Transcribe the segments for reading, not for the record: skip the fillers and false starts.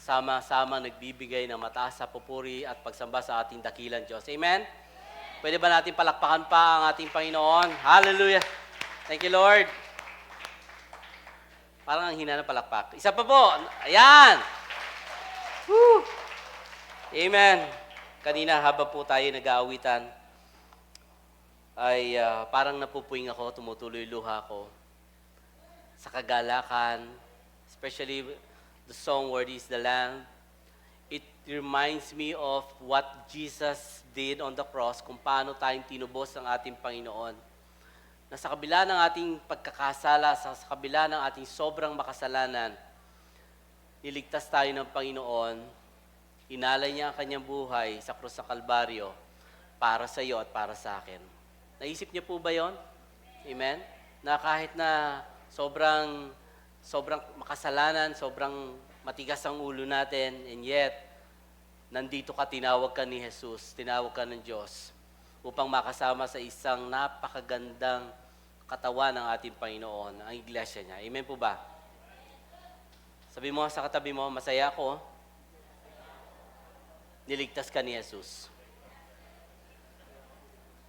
sama-sama nagbibigay ng mataas sa pupuri at pagsamba sa ating dakilang Diyos. Amen? Pwede ba natin palakpakan pa ang ating Panginoon? Hallelujah! Thank you, Lord. Parang ang hina ng palakpak. Isa pa po. Ayan! Woo! Amen. Kanina habang po tayo nag-aawitan, ay parang napupuwing ako, tumutuloy luha ko sa kagalakan, especially the song Worthy is the Lamb. It reminds me of what Jesus did on the cross, kung paano tayong tinubos ng ating Panginoon. Na sa kabila ng ating pagkakasala, sa kabila ng ating sobrang makasalanan, niligtas tayo ng Panginoon, inalay niya ang kanyang buhay sa krus sa Kalbaryo para sa iyo at para sa akin. Naisip niyo po ba yon? Amen? Na kahit na sobrang makasalanan, sobrang matigas ang ulo natin, and yet, nandito ka, tinawag ka ni Jesus, tinawag ka ng Diyos, upang makasama sa isang napakagandang katawan ng ating Panginoon, ang iglesia niya. Amen po ba? Sabi mo sa katabi mo, masaya ako, niligtas ka ni Jesus.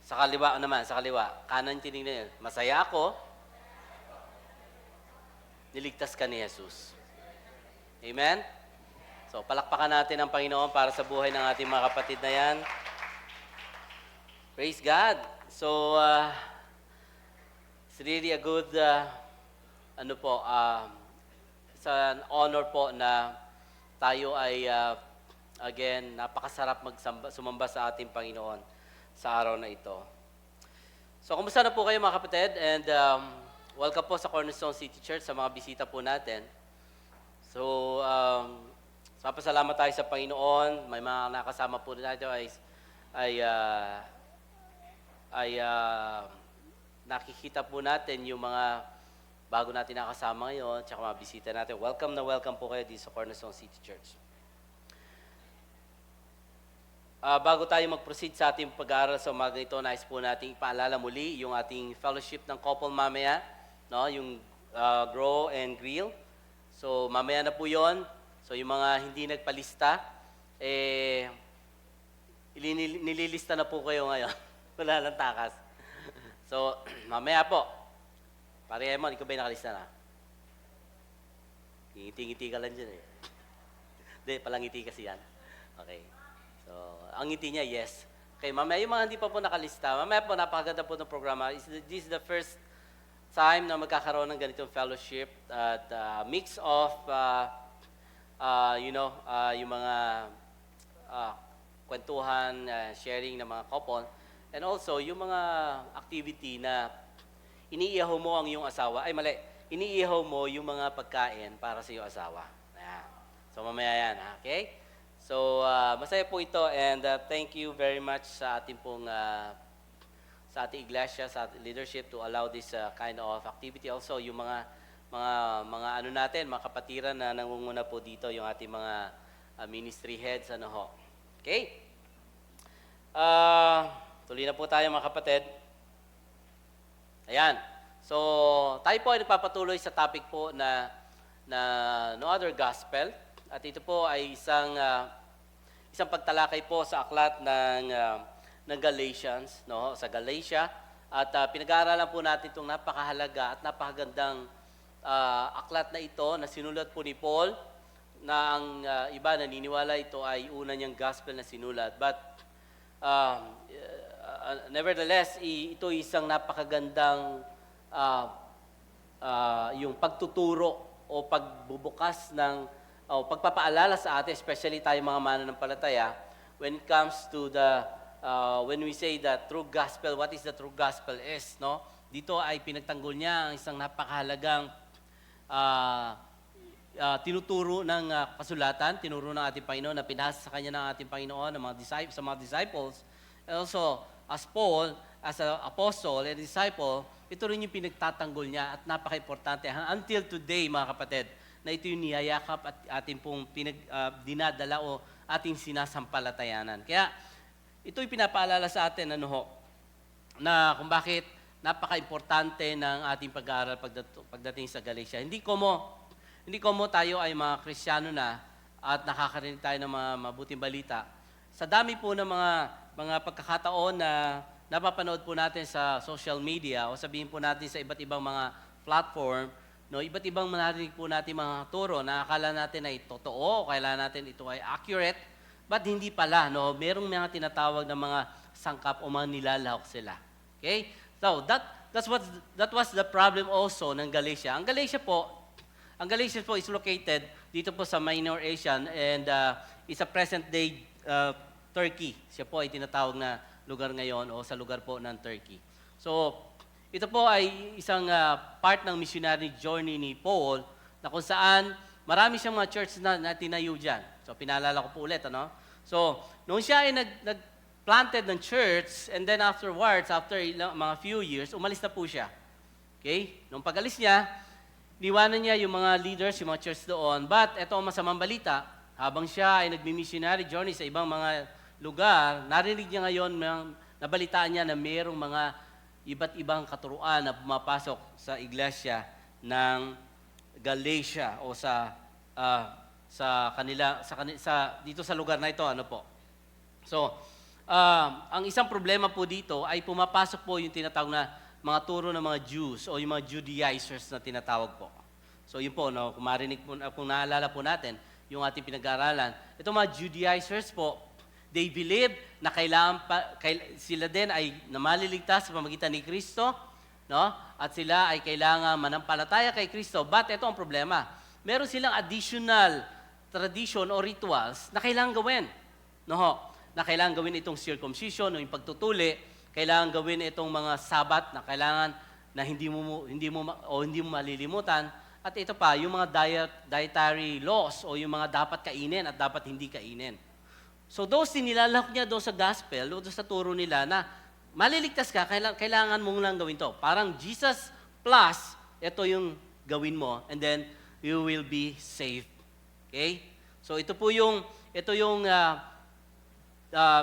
Sa kaliwa naman, sa kaliwa, kanan tinignan yun, masaya ako, niligtas ka ni Jesus. Amen? So, palakpakan natin ang Panginoon para sa buhay ng ating mga kapatid na yan. Praise God. So, it's really a good, it's an honor po na tayo ay, again, napakasarap sumamba sa ating Panginoon sa araw na ito. So, kumusta na po kayo mga kapatid? And welcome po sa Cornerstone City Church sa mga bisita po natin. So, pasalamat tayo sa Panginoon. May mga nakasama po natin ay nakikita po natin yung mga bago natin nakasama ngayon, tsaka mga bisita natin. Welcome na welcome po kayo dito sa Cornerstone City Church. Bago tayo mag-proceed sa ating pag-aaral sa umaga ito, nais po nating ipaalala muli yung ating fellowship ng couple mamaya, no? Yung Grow and Grill. So, mamaya na po yon. So, yung mga hindi nagpalista, nililista na po kayo ngayon. Wala lang takas. So, mamaya po. Pare mo, ikaw ba'y nakalista na? Ngiti-ngiti ka lang dyan eh. Hindi, palangiti kasi yan. Okay. So, ang ngiti niya, yes. Okay, mamaya yung mga hindi pa po nakalista, mamaya po, napakaganda po ng programa. This is the first time na magkakaroon ng ganitong fellowship at mix of, yung mga kwentuhan, sharing ng mga couple, and also yung mga activity na iniihaw mo ang iyong asawa. Ay, mali. Iniihaw mo yung mga pagkain para sa iyong asawa. Ayan. So, mamaya yan, okay? So, masaya po ito and thank you very much sa ating pong sa ating iglesia, sa ating leadership to allow this kind of activity. Also, yung mga ano natin, mga kapatiran na nangunguna po dito, yung ating mga ministry heads, ano ho. Okay? Tuloy na po tayo mga kapatid. Ayan. So, tayo po ay nagpapatuloy sa topic po na no other gospel. At ito po ay isang pagtalakay po sa aklat ng Galatians, no? Sa Galatia. At pinag-aaralan po natin itong napakahalaga at napakagandang aklat na ito na sinulat po ni Paul na ang iba naniniwala ito ay una niyang gospel na sinulat. But nevertheless, ito isang napakagandang yung pagtuturo o pagbubukas ng pagpapaalala sa atin, especially tayo mga mananampalataya, when it comes to when we say the true gospel, what is the true gospel is, no? Dito ay pinagtanggol niya ang isang napakahalagang tinuturo ng kasulatan, tinuro ng ating Panginoon, na pinasa sa kanya ng ating Panginoon, sa mga disciples. And also, as Paul, as an apostle and disciple, ito rin yung pinagtatanggol niya at napaka-importante. Until today, mga kapatid, na ito yung niyayakap at ating pong dinadala o ating sinasampalatayanan. Kaya, ito yung pinapaalala sa atin, na kung bakit napaka-importante ng ating pag-aaral pagdating sa Galatia. Hindi ko mo tayo ay mga Kristiyano na at nakakarinig tayo ng mga mabuting balita. Sa dami po ng mga pagkakataon na napapanood po natin sa social media o sabihin po natin sa iba't ibang mga platform, no, iba't ibang narinig po natin mga turo na akala natin ay totoo, akala natin ito ay accurate, but hindi pala, no? Merong mga tinatawag na mga sangkap o mga nilalahok sila. Okay? So, that was the problem also ng Galatia. Ang Galatia po is located dito po sa Minor Asia and is a present-day Turkey. Siya po ay tinatawag na lugar ngayon o sa lugar po ng Turkey. So, ito po ay isang part ng missionary journey ni Paul na kung saan marami siyang mga church na tinayo dyan. So, pinaalala ko po ulit, ano? So, noong siya ay nag-planted ng church and then afterwards, after mga few years, umalis na po siya. Okay? Noong pag-alis niya, niwanan niya yung mga leaders, yung mga church doon. But ito ang masamang balita, habang siya ay nagmi-missionary journey sa ibang mga lugar, narinig niya ngayon, nabalitaan niya na mayroong mga iba't ibang katuruan na pumapasok sa iglesia ng Galatia o dito sa lugar na ito, ano po. So, ang isang problema po dito ay pumapasok po yung tinatawag na mga turo ng mga Jews o yung mga Judaizers na tinatawag po. So yun po, no, kung naalala po natin, yung ating pinag-aaralan, itong mga Judaizers po, they believe na sila din ay namaliligtas sa pamamagitan ni Kristo, no? At sila ay kailangan manampalataya kay Kristo. But ito ang problema. Meron silang additional tradition o rituals na kailangan gawin. No? Na kailangan gawin itong circumcision o yung pagtutuli, kailangan gawin itong mga sabat na kailangan na hindi mo malilimutan. At ito pa, yung mga dietary laws o yung mga dapat kainin at dapat hindi kainin. So those nilalahok niya doon sa gospel, doon sa turo nila na maliligtas ka, kailangan mong lang gawin to. Parang Jesus plus, ito yung gawin mo and then you will be saved. Okay? So ito yung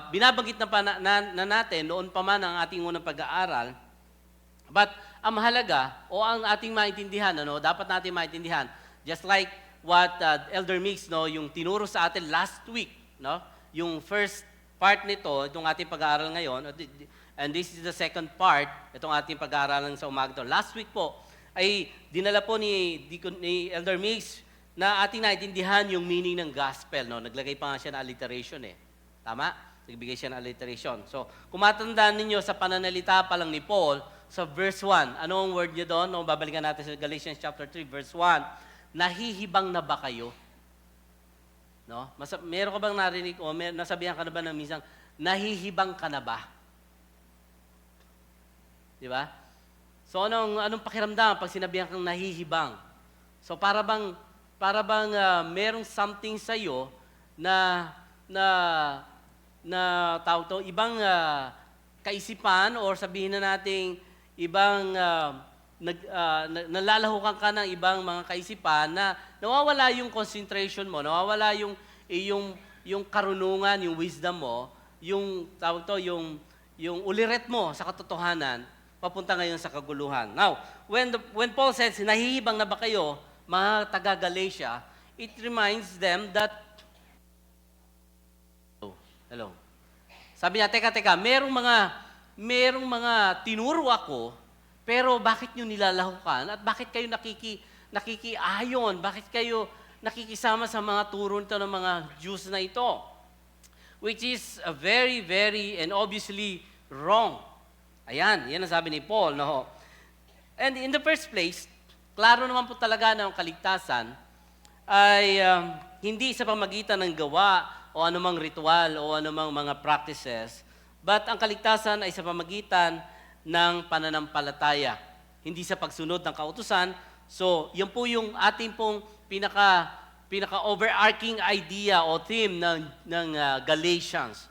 binabanggit na natin noon pa man ang ating unang pag-aaral. But ang mahalaga o ang ating maintindihan, dapat natin maintindihan, just like what Elder Mix, yung tinuro sa atin last week, yung first part nito, itong ating pag-aaral ngayon, and this is the second part, itong ating pag-aaralan sa umaga. Last week po, ay dinala po ni Elder Mix na ating naintindihan yung meaning ng gospel. Naglagay pa nga siya ng alliteration Tama? Nagbigay siya ng alliteration. So, kung matandaan ninyo sa pananalita pa lang ni Paul, sa verse 1, anong word niya doon? Babalikan natin sa Galatians chapter 3, verse 1. Nahihibang na ba kayo? Meron ka bang narinig o nasabihan ka na ba ng minsan, nahihibang ka na ba? Di ba? So, anong pakiramdam pag sinabihan kang nahihibang? So, para bang merong something sa'yo na tawag to, ibang kaisipan or sabihin na nating ibang nalalahukan ka ng ibang mga kaisipan na nawawala yung concentration mo, nawawala yung karunungan, yung wisdom mo, yung tawag to, yung uliret mo sa katotohanan, papunta ngayon sa kaguluhan. Now, when Paul says, nahihibang na ba kayo, mga taga-Galatia, it reminds them that Hello. Sabi niya, teka, merong mga tinuro ako, pero bakit nyo nilalahukan? At bakit kayo nakikiayon? Bakit kayo nakikisama sa mga turo nito ng mga Jews na ito? Which is very, very and obviously wrong. Ayan, yan ang sabi ni Paul. No? And in the first place, klaro naman po talaga na ang kaligtasan ay hindi sa pamagitan ng gawa o anumang ritual o anumang mga practices, but ang kaligtasan ay sa pamagitan ng pananampalataya, hindi sa pagsunod ng kautusan. So, yan po yung ating pong pinaka-overarching idea o theme ng Galatians,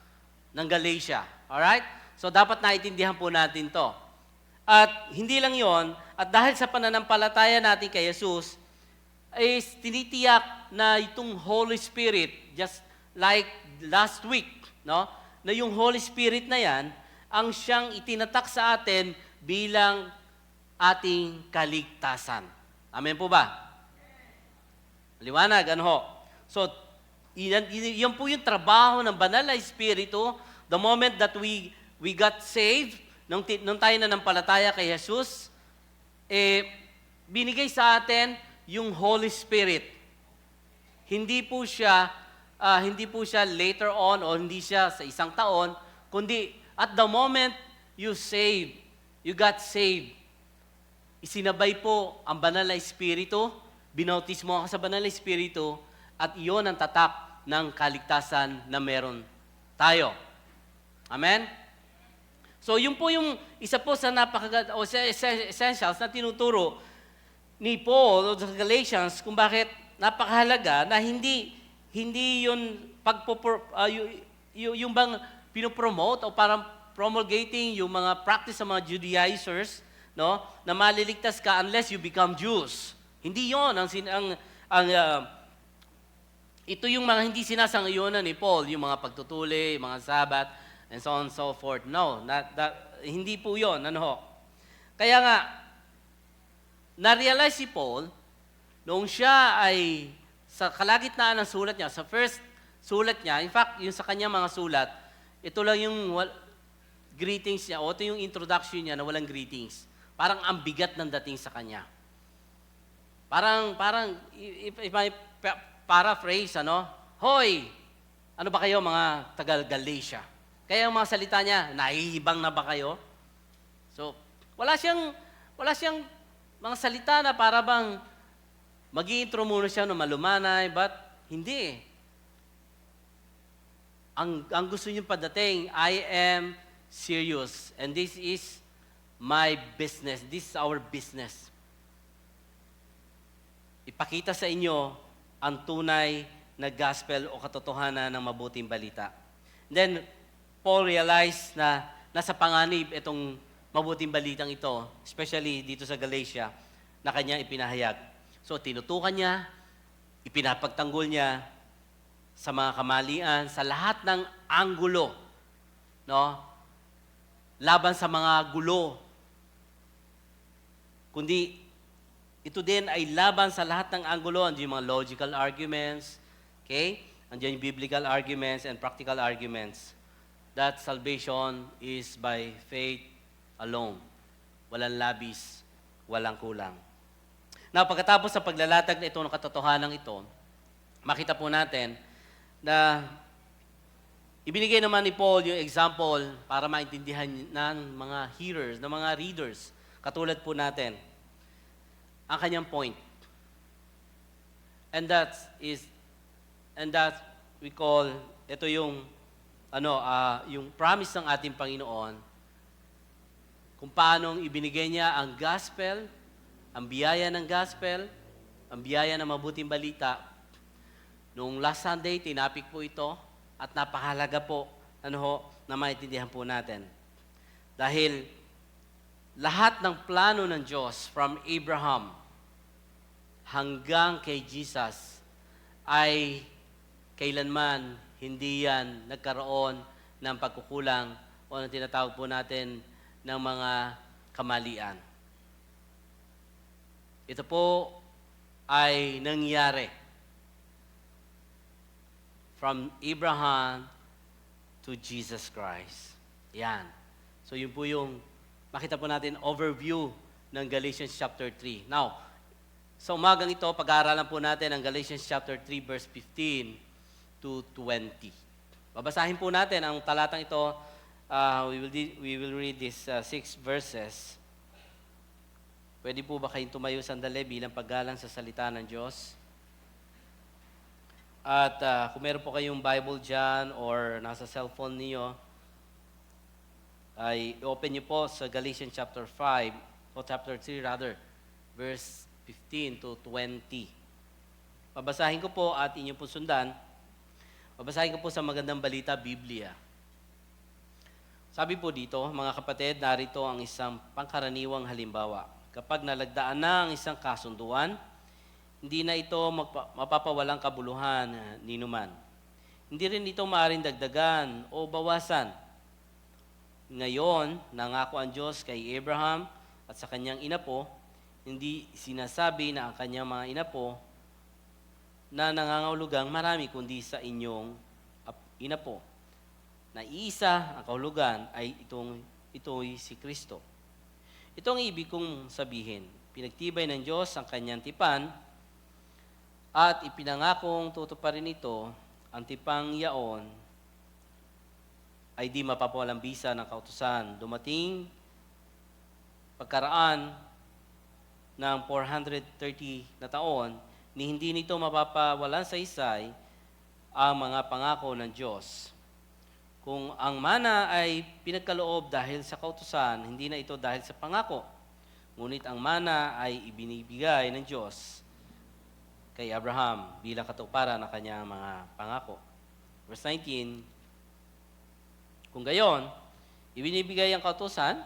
ng Galatia. Alright? So, dapat naintindihan po natin to. At hindi lang yon, at dahil sa pananampalataya natin kay Jesus, is tinitiyak na itong Holy Spirit, just like last week, na yung Holy Spirit na yan, ang siyang itinatak sa atin bilang ating kaligtasan. Amen po ba? Liwanag, ano ho? So, Yan po yung trabaho ng banal na Espiritu. The moment that we got saved, nung tayo nanampalataya kay Jesus, binigay sa atin yung Holy Spirit. Hindi po siya later on o hindi siya sa isang taon, kundi at the moment you got saved, isinabay po ang banal na Espiritu, binautismo ka sa banal na Espiritu, at iyon ang tatak ng kaligtasan na meron tayo. Amen? So, yun po yung isa po sa essentials na tinuturo ni Paul sa Galatians kung bakit napakahalaga na hindi yun yung bang pinopromote o parang promulgating yung mga practice sa mga Judaizers, no, na maliligtas ka unless you become Jews. Hindi yon ito yung mga hindi sinasang-ayunan ni Paul, yung mga pagtutuli, yung mga sabat, and so on and so forth. No, hindi po yun. Kaya nga, na-realize si Paul, noong siya ay sa kalagitnaan ng sulat niya, sa first sulat niya, in fact, yung sa kanya mga sulat, ito lang yung greetings niya, o ito yung introduction niya na walang greetings. Parang ang bigat ng dating sa kanya. Parang if I paraphrase, Hoy! Ano ba kayo mga taga-Galatia? Kaya ang mga salita niya, nahihibang na ba kayo? So, wala siyang mga salita na para bang mag-i-intro muna siya no malumanay, but hindi. Ang gusto niyong padating, I am serious, and this is my business. This is our business. Ipakita sa inyo ang tunay na gospel o katotohanan ng mabuting balita. And then, Paul realized na nasa panganib itong mabuting balitang ito, especially dito sa Galatia, na kanyang ipinahayag. So, tinutukan niya, ipinapagtanggol niya sa mga kamalian, sa lahat ng anggulo, no? Laban sa mga gulo. Kundi, ito din ay laban sa lahat ng anggulo. Andiyan yung mga logical arguments, okay? Andiyan yung biblical arguments and practical arguments. That salvation is by faith alone. Walang labis, walang kulang. Now, pagkatapos sa paglalatag na ito ng katotohanan ito, makita po natin na ibinigay naman ni Paul yung example para maintindihan ng mga hearers, ng mga readers. Katulad po natin, ang kanyang point. And that we call, ito yung yung promise ng ating Panginoon kung paanong ibinigay niya ang gospel, ang biyaya ng gospel, ang biyaya ng mabuting balita. Noong last Sunday, tinapik po ito at napakahalaga po na maintindihan po natin. Dahil lahat ng plano ng Diyos from Abraham hanggang kay Jesus ay kailanman hindi yan nagkaroon ng pagkukulang o ng tinatawag po natin ng mga kamalian. Ito po ay nangyari from Abraham to Jesus Christ. Yan. So yun po yung makita po natin overview ng Galatians chapter 3. Now, sa umagang ito, pag-aaralan po natin ang Galatians chapter 3 verse 15 to 20. Babasahin po natin ang talatang ito. We will read these 6 verses. Pwede po ba kayong tumayo sandali bilang paggalang sa salita ng Diyos? At kung meron po kayong Bible dyan or nasa cellphone niyo, ay open niyo po sa Galatians chapter 5, o chapter 3 rather, verse 15 to 20. Babasahin ko po at inyo po sundan. Babasahin ko po sa Magandang Balita, Biblia. Sabi po dito, mga kapatid, narito ang isang pangkaraniwang halimbawa. Kapag nalagdaan na ang isang kasunduan, hindi na ito mapapawalang kabuluhan ni numan. Hindi rin ito maaaring dagdagan o bawasan. Ngayon, nangako ang Diyos kay Abraham at sa kanyang inapo, hindi sinasabi na ang kanyang mga inapo na nangangahulugang marami kundi sa inyong inapo. Na iisa ang kahulugan ay ito'y si Kristo. Ito ang ibig kong sabihin. Pinagtibay ng Diyos ang kanyang tipan at ipinangakong tutuparin ito, ang tipang yaon ay di mapapawalang bisa ng kautusan. Dumating pagkaraan ng 430 na taon, ni hindi nito mapapawalan sa isay ang mga pangako ng Diyos. Kung ang mana ay pinagkaloob dahil sa kautusan, hindi na ito dahil sa pangako. Ngunit ang mana ay ibinibigay ng Diyos kay Abraham bilang katuparan ng kanyang mga pangako. Verse 19, kung gayon, ibinibigay ang kautusan,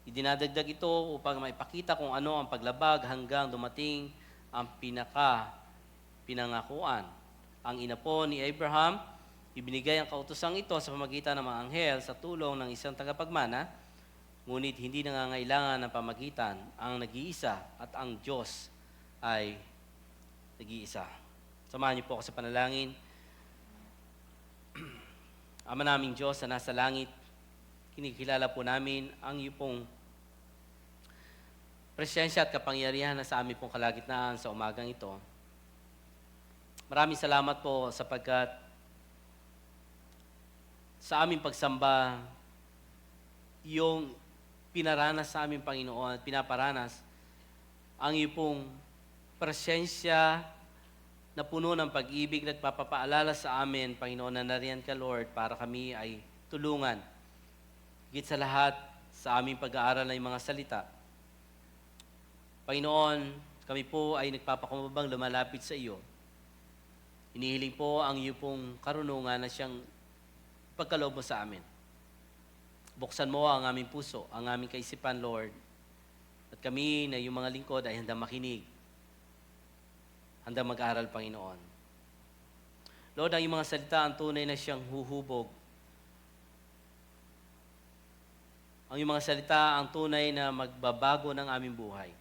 idinadagdag ito upang maipakita kung ano ang paglabag hanggang dumating ang pinangakuan. Ang inapo ni Abraham, ibinigay ang kautusang ito sa pamagitan ng mga anghel sa tulong ng isang tagapagmana, ngunit hindi nangangailangan ng pamagitan ang nag-iisa at ang Diyos ay nag-iisa. Samahan niyo po ako sa panalangin. Ama naming Diyos na nasa langit, kinikilala po namin ang iyong pong presensya at kapangyarihan na sa aming pong kalagitnaan sa umagang ito. Maraming salamat po sapagkat sa aming pagsamba, yung pinaranas sa aming Panginoon at pinaparanas ang iyong pong presensya na puno ng pag-ibig at papapaalala sa amin, Panginoon, na nariyan ka, Lord, para kami ay tulungan. Higit sa lahat, sa aming pag-aaral ng mga salita. Panginoon, kami po ay nagpapakumbabang lumalapit sa iyo. Inihiling po ang iyo pong karunungan na siyang pagkaloob mo sa amin. Buksan mo ang aming puso, ang aming kaisipan, Lord. At kami na yung mga lingkod ay handang makinig. Handang mag-aral, Panginoon. Lord, ang iyong mga salita ang tunay na siyang huhubog. Ang iyong mga salita ang tunay na magbabago ng aming buhay.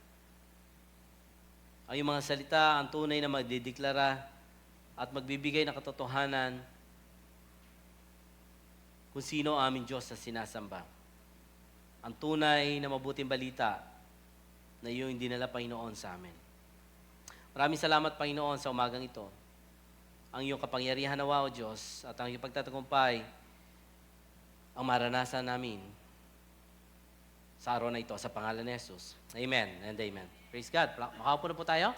Ang iyong mga salita ang tunay na magdideklara at magbibigay ng katotohanan kung sino ang aming Diyos na sinasamba. Ang tunay na mabuting balita na iyong dinala, Panginoon, sa amin. Maraming salamat, Panginoon, sa umagang ito. Ang iyong kapangyarihan nawa, O Diyos, at ang iyong pagtatagumpay ang maranasan namin sa araw na ito, sa pangalan ni Jesus. Amen and amen. Praise God. Makaupo na po tayo.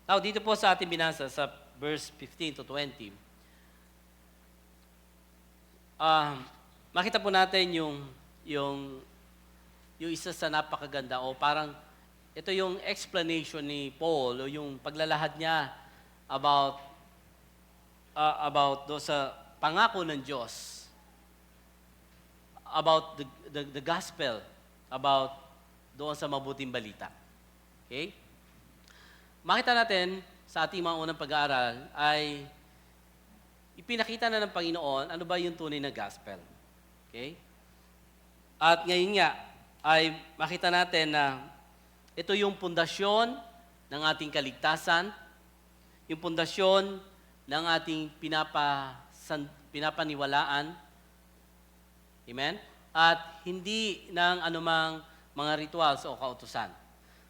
Now, dito po sa ating binasa, sa verse 15 to 20, makita po natin yung isa sa napakaganda, o parang ito yung explanation ni Paul, o yung paglalahad niya about do sa pangako ng Diyos, about the gospel, about doon sa mabuting balita. Okay? Makita natin sa ating mga unang pag-aaral ay ipinakita na ng Panginoon ano ba yung tunay na gospel. Okay? At ngayon nga ay makita natin na ito yung pundasyon ng ating kaligtasan, yung pundasyon ng ating pinapaniwalaan. Amen? At hindi ng anumang mga rituals o kautusan.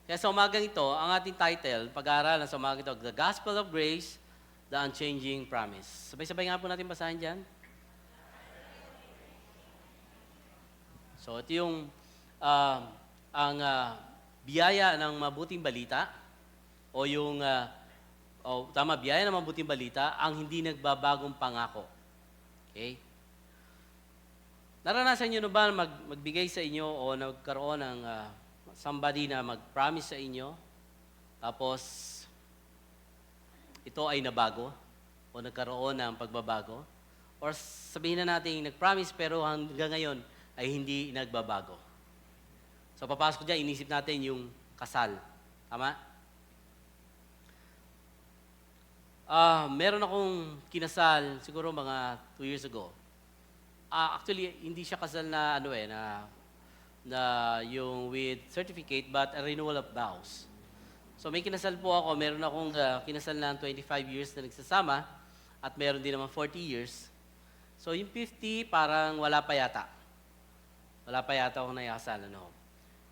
Kaya sa umagang ito, ang ating title, pag-aaral sa umagang ito, The Gospel of Grace, The Unchanging Promise. Sabay-sabay nga po natin basahin dyan. So ito yung biyaya ng mabuting balita, o yung biyaya ng mabuting balita, ang hindi nagbabagong pangako. Okay? Naranasan nyo na ba magbigay sa inyo o nagkaroon ng somebody na mag-promise sa inyo, tapos ito ay nabago o nagkaroon ng pagbabago? Or sabihin na natin nag-promise pero hanggang ngayon ay hindi nagbabago. So papasok dyan, inisip natin yung kasal. Tama? Meron akong kinasal siguro mga 2 years ago. Actually, hindi siya kasal na na yung with certificate but a renewal of vows. So may kinasal po ako, meron akong kinasal na 25 years na nagsasama at meron din naman 40 years. So yung 50 parang wala pa yata. Wala pa yata akong nayakasal. Ano.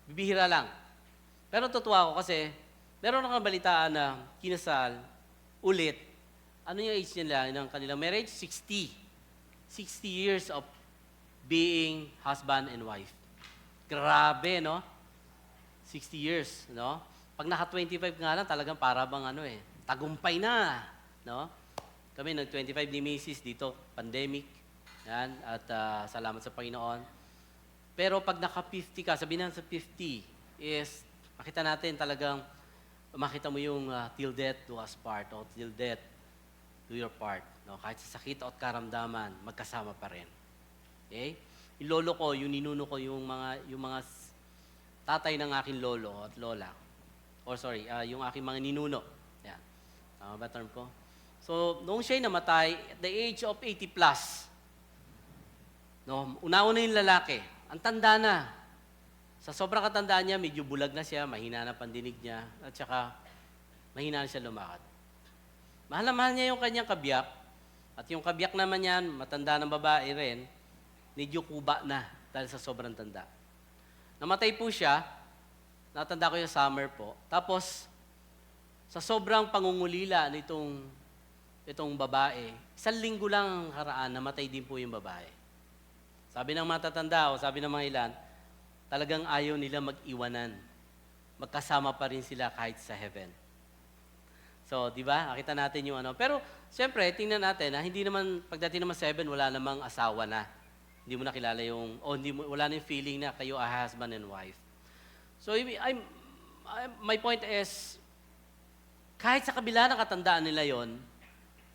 Bibihira lang. Pero totoo ako kasi meron akong balitaan na kinasal ulit. Ano yung age nila ng kanilang marriage? 60. 60 years of being husband and wife. Grabe, no? 60 years, no? Pag naka-25 nga lang, talagang para bang tagumpay na, no? Kami nag-25 ni Mrs. dito, pandemic, yan, at salamat sa Panginoon. Pero pag naka-50 ka, sabihin na sa 50 is, makita natin talagang, makita mo yung till death do us part, o till death do your part, no? Kahit sa sakit o karamdaman, magkasama pa rin. Okay? Yung lolo ko, yung ninuno ko, yung mga tatay ng aking lolo at lola. Yung aking mga ninuno. Yan. Tama ba term ko? So, noong siya'y namatay, at the age of 80 plus, no, una-una yung lalaki, ang tanda na. Sa sobrang katandaan niya, medyo bulag na siya, mahina na pandinig niya, at saka mahina na siya lumakad. Mahal na mahal niya yung kanyang kabiyak, at yung kabiyak naman yan, matanda ng babae rin, medyo kuba na dahil sa sobrang tanda. Namatay po siya, natanda ko yung summer po. Tapos, sa sobrang pangungulila itong babae, 1 linggo lang haraan, namatay din po yung babae. Sabi ng matatanda o sabi ng mga ilan, talagang ayaw nila mag-iwanan. Magkasama pa rin sila kahit sa heaven. So, di ba? Nakita natin yung Pero, siyempre, tingnan natin, hindi naman, pagdating naman 7, wala namang asawa na. Hindi mo na kilala wala na yung feeling na kayo are husband and wife. So, my point is, kahit sa kabila ng katandaan nila yon,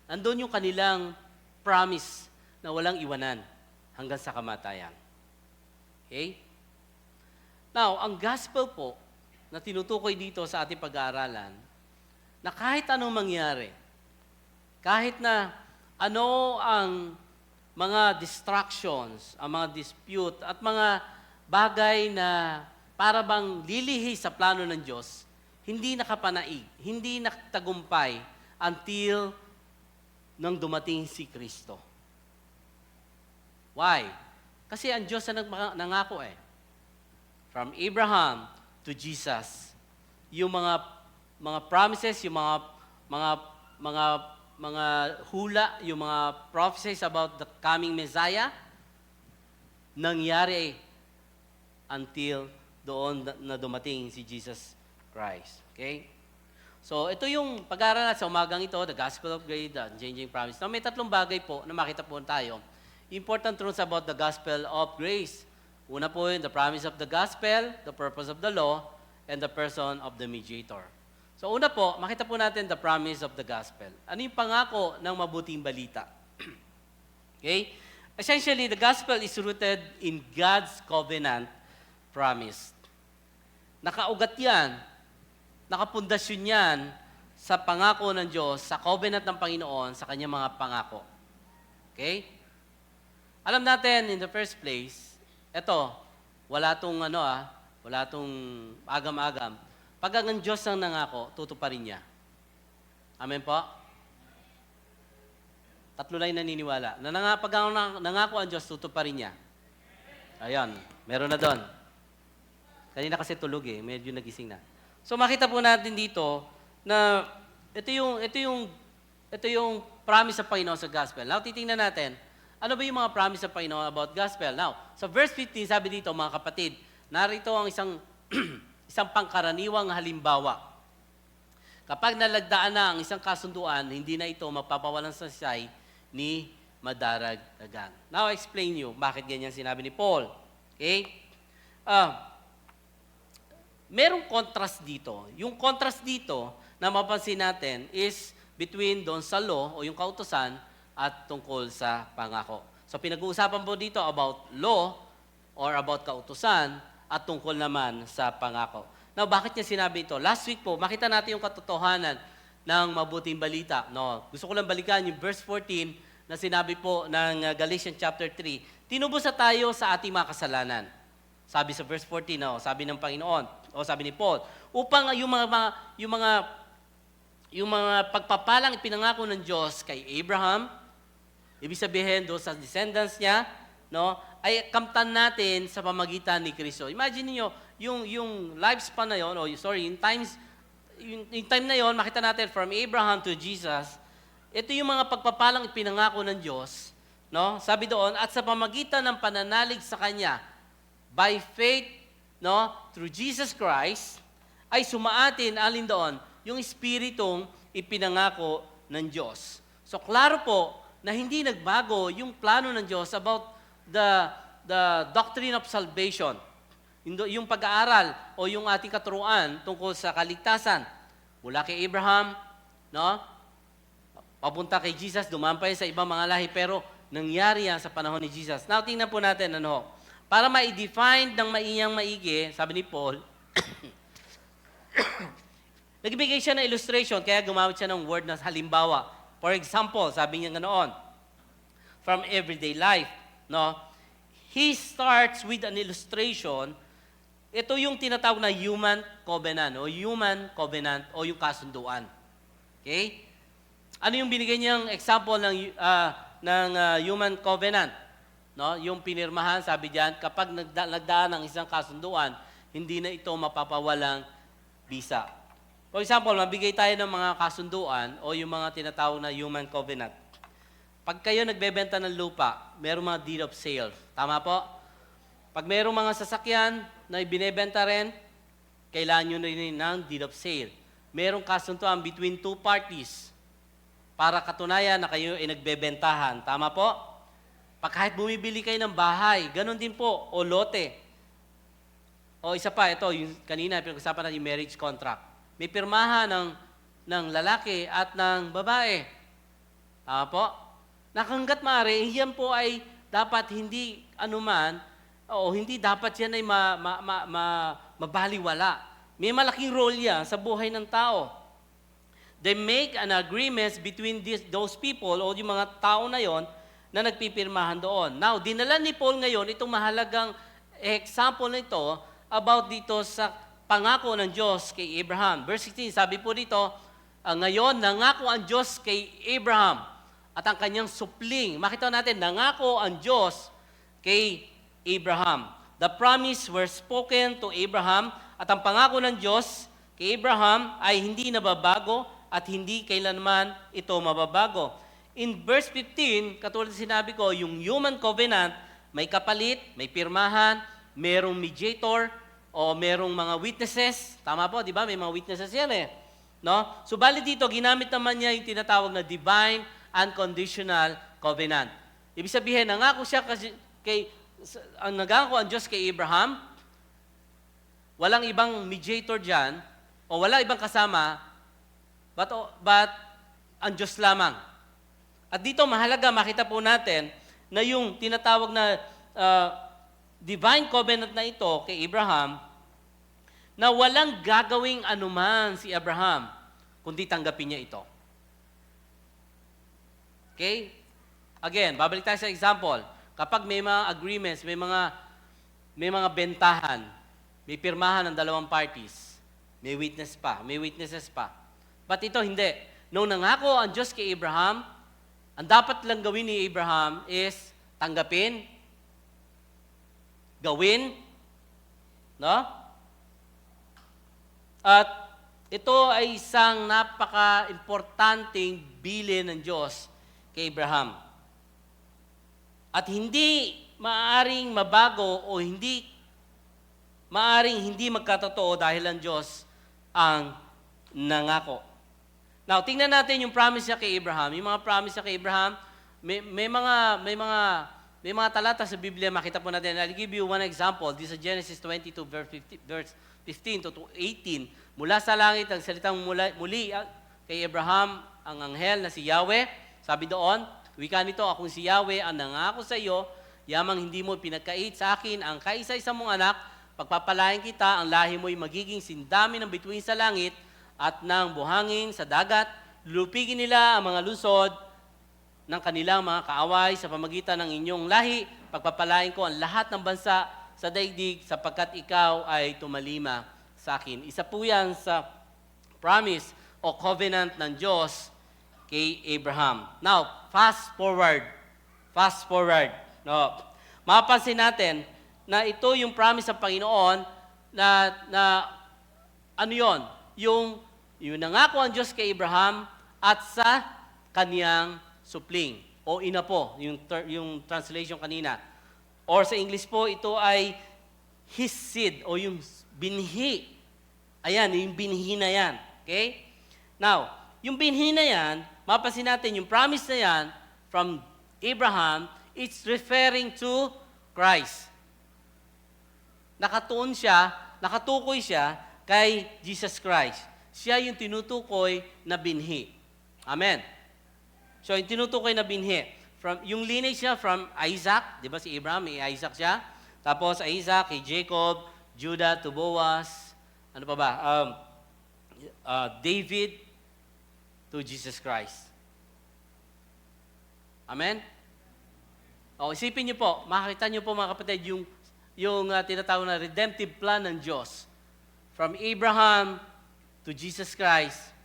nandun yung kanilang promise na walang iwanan hanggang sa kamatayan. Okay? Now, ang gospel po na tinutukoy dito sa ating pag-aaralan, na kahit anong mangyari, kahit na ano ang mga distractions, ang mga dispute, at mga bagay na para bang lilihi sa plano ng Diyos, hindi nakapanaig, hindi nakatagumpay until nang dumating si Kristo. Why? Kasi ang Diyos na nangako From Abraham to Jesus, yung mga promises, yung mga hula, yung mga prophecies about the coming Messiah, nangyari until doon na dumating si Jesus Christ. Okay? So, ito yung pag-aaral sa umagang ito, the Gospel of Grace, the Unchanging Promise. Now, may 3 bagay po na makita po tayo. Important truths about the Gospel of Grace. Una po yun, the promise of the Gospel, the purpose of the law, and the person of the mediator. So una po, makita po natin the promise of the gospel. Ano yung pangako ng mabuting balita? Okay? Essentially, the gospel is rooted in God's covenant promise. Nakaugat yan, nakapundasyon yan sa pangako ng Diyos, sa covenant ng Panginoon, sa kanyang mga pangako. Okay? Alam natin, in the first place, wala tong agam-agam. Pag ang Diyos ang nangako, tutuparin niya. Amen po? 3 na yung naniniwala. Pag ang nangako ang Diyos, tutuparin niya. Ayan, meron na doon. Kanina kasi tulog medyo nagising na. So makita po natin dito na ito yung promise sa Panginoon sa gospel. Now titingnan natin, ano ba yung mga promise sa Panginoon about gospel? Now, sa verse 15, sabi dito, mga kapatid, narito ang isang pangkaraniwang halimbawa. Kapag nalagdaan na ang isang kasunduan, hindi na ito magpapawalang saysay ni madaragdagan. Now, I explain you bakit ganyan sinabi ni Paul. Okay? Merong contrast dito. Yung contrast dito na mapansin natin is between doon sa law o yung kautusan at tungkol sa pangako. So, pinag-uusapan po dito about law or about kautusan at tungkol naman sa pangako. Now, bakit niya sinabi ito? Last week po, makita natin yung katotohanan ng mabuting balita. No, gusto ko lang balikan yung verse 14 na sinabi po ng Galatians chapter 3. Tinubos na tayo sa ating mga kasalanan. Sabi sa verse 14, no, sabi ng Panginoon, o sabi ni Paul, upang yung mga pagpapalang ipinangako ng Diyos kay Abraham, ibig sabihin doon sa descendants niya, no, ay kamtan natin sa pamagitan ni Kristo. Imagine niyo yung lifespan na yon, yung time na yon, makita natin from Abraham to Jesus. Ito yung mga pagpapalang ipinangako ng Diyos, no? Sabi doon, at sa pamagitan ng pananalig sa kanya, by faith, no, through Jesus Christ, ay sumaatin alin doon yung espiritong ipinangako ng Diyos. So klaro po na hindi nagbago yung plano ng Diyos about the doctrine of salvation. Yung pag-aaral o yung ating katuruan tungkol sa kaligtasan. Mula kay Abraham, no? Papunta kay Jesus, dumampay sa ibang mga lahi, pero nangyari yan sa panahon ni Jesus. Now, tingnan po natin, para ma-define ng maigi, sabi ni Paul, nagbigay siya ng illustration, kaya gumamit siya ng word na halimbawa. For example, sabi niya ganoon, from everyday life, no? He starts with an illustration. Ito yung tinatawag na human covenant o yung kasunduan. Okay? Ano yung binigay niyang example ng human covenant? No? Yung pinirmahan, sabi diyan, kapag nagdaan ng isang kasunduan, hindi na ito mapapawalang bisa. For example, mabigay tayo ng mga kasunduan o yung mga tinatawag na human covenant. Pag kayo nagbebenta ng lupa, merong mga deed of sale. Tama po? Pag merong mga sasakyan na ibinebenta rin, kailangan nyo na rin ng deed of sale. Merong kasunduan between two parties para katunayan na kayo ay nagbebentahan. Tama po? Pag kahit bumibili kayo ng bahay, ganun din po, o lote. O isa pa, ito, yung kanina, pinag-usapan natin yung marriage contract. May pirmahan ng lalaki at ng babae. Tama po? Nakanggat maaari, yan po ay dapat hindi anuman, o hindi dapat yan ay mabaliwala. May malaking role yan sa buhay ng tao. They make an agreement between those people o yung mga tao na yon na nagpipirmahan doon. Now, dinala ni Paul ngayon itong mahalagang example nito about dito sa pangako ng Diyos kay Abraham. Verse 16, sabi po dito, ngayon, nangako ang Diyos kay Abraham at ang kanyang supling. Makita natin, nangako ang Diyos kay Abraham. The promise were spoken to Abraham at ang pangako ng Diyos kay Abraham ay hindi nababago at hindi kailanman ito mababago. In verse 15, katulad sinabi ko, yung human covenant, may kapalit, may pirmahan, merong mediator, o merong mga witnesses. Tama po, di ba? May mga witnesses yan eh. No? Subalit dito, ginamit naman niya yung tinatawag na divine unconditional covenant. Ibig sabihin, nangako siya nangako ang Diyos kay Abraham, walang ibang mediator dyan, o walang ibang kasama, but ang Diyos lamang. At dito, mahalaga, makita po natin na yung tinatawag na divine covenant na ito kay Abraham, na walang gagawing anuman si Abraham, kundi tanggapin niya ito. Okay? Again, babalik tayo sa example. Kapag may mga agreements, may mga bentahan, may pirmahan ng dalawang parties, may witnesses pa. But ito hindi. Nung nangako ang Diyos kay Abraham, ang dapat lang gawin ni Abraham is tanggapin, gawin, no? At ito ay isang napaka-importanting bilin ng Diyos kay Abraham. At hindi maaaring mabago o maaaring hindi magkatotoo dahil ang Diyos ang nangako. Now, tingnan natin yung promise niya kay Abraham. Yung mga promise niya kay Abraham, may mga talata sa Biblia, makita po natin. I'll give you one example. This is Genesis 22, verse 15 to 18. Mula sa langit, ang salitang muli kay Abraham, ang anghel na si Yahweh. Sabi doon, wika nito, akong si Yahweh ang nangako sa iyo, yamang hindi mo pinagkait sa akin ang kaisa-isa mong anak, pagpapalain kita, ang lahi mo'y magiging sindami ng bituin sa langit at ng buhangin sa dagat, lupigin nila ang mga lusod ng kanilang mga kaaway sa pamagitan ng inyong lahi, pagpapalain ko ang lahat ng bansa sa daigdig sapagkat ikaw ay tumalima sa akin. Isa po yan sa promise o covenant ng Diyos kay Abraham. Now, fast forward. No. Mapapansin natin na ito yung promise ng Panginoon na ano yon? Yung nangako ang Diyos kay Abraham at sa kaniyang supling o inapo, yung translation kanina. Or sa English po, ito ay his seed o yung binhi. Ayan, yung binhi na yan. Okay? Now, yung binhi na yan, mapapansin natin, yung promise na yan from Abraham, it's referring to Christ. Nakatukoy siya kay Jesus Christ. Siya yung tinutukoy na binhi. Amen. So, yung tinutukoy na binhi. Yung lineage niya from Isaac, di ba si Abraham, may Isaac siya. Tapos Isaac, kay Jacob, Judah to Boaz, ano pa ba? David to Jesus Christ. Amen? O, isipin niyo po, makakita niyo po mga kapatid, yung tinatawag na redemptive plan ng Diyos. From Abraham to Jesus Christ.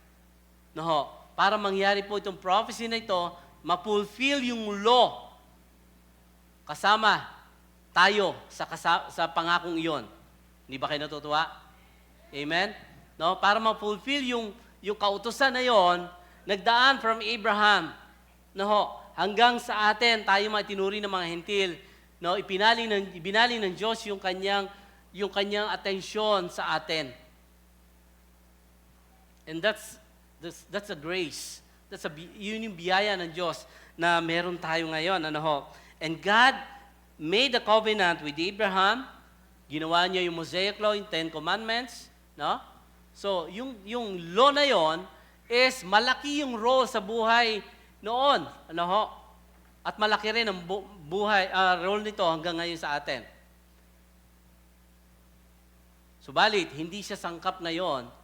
No, para mangyari po itong prophecy na ito, ma-fulfill yung law. Kasama tayo sa pangakong iyon. Hindi ba kayo natutuwa? Amen? No, para ma-fulfill yung kautusan na yon, nagdaan from Abraham, no, hanggang sa atin, tayo mga tinuri ng mga hentil, no, ibinaling ng Diyos yung kanyang atensyon sa atin. And that's a grace. Yun yung biyaya ng Diyos na meron tayo ngayon. And God made a covenant with Abraham. Ginawa niya yung Mosaic Law, yung 10 Commandments. No? So, yung law na yon is malaki yung role sa buhay noon. At malaki rin ang role nito hanggang ngayon sa atin. Subalit, hindi siya sangkap ngayon.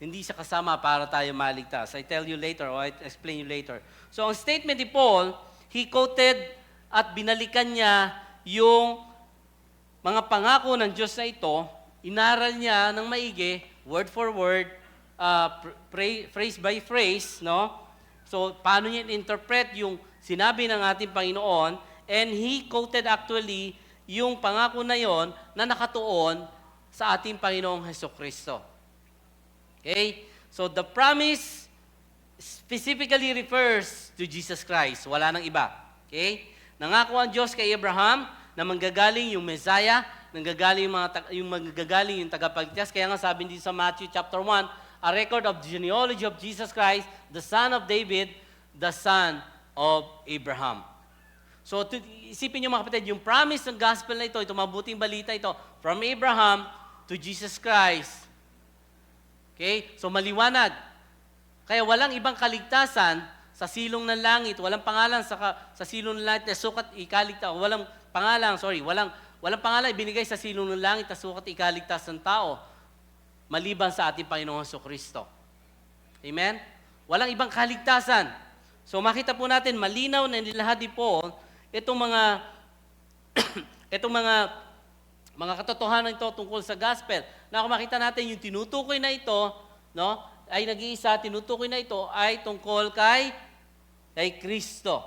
Hindi siya kasama para tayo maligtas. I tell you later or I explain you later. So, ang statement ni Paul, he quoted at binalikan niya yung mga pangako ng Diyos na ito, inaral niya ng maigi, word for word, phrase by phrase, no? So, paano niya interpret yung sinabi ng ating Panginoon, and he quoted actually yung pangako na yon na nakatuon sa ating Panginoong Hesukristo. Okay? So, the promise specifically refers to Jesus Christ. Wala nang iba. Okay? Nangako ang Diyos kay Abraham na manggagaling yung Messiah, manggagaling yung tagapagligtas. Kaya nga sabi dito sa Matthew chapter 1, a record of the genealogy of Jesus Christ, the son of David, the son of Abraham. So, isipin niyo mga kapatid, yung promise ng gospel na ito, itong mabuting balita ito, from Abraham to Jesus Christ. Okay? So, maliwanag. Kaya walang ibang kaligtasan sa silong ng langit, walang pangalan sa silong ng langit na sukat ikaligtas, walang pangalan ibinigay sa silong ng langit na sukat ikaligtas ng tao, maliban sa ating Panginoong Jesucristo. Amen? Walang ibang kaligtasan. So makita po natin, malinaw na nilahad ni Paul, itong mga katotohanan ito tungkol sa gospel. Na kung makita natin yung tinutukoy na ito, no, ay nag-iisa, tinutukoy na ito ay tungkol kay Kristo.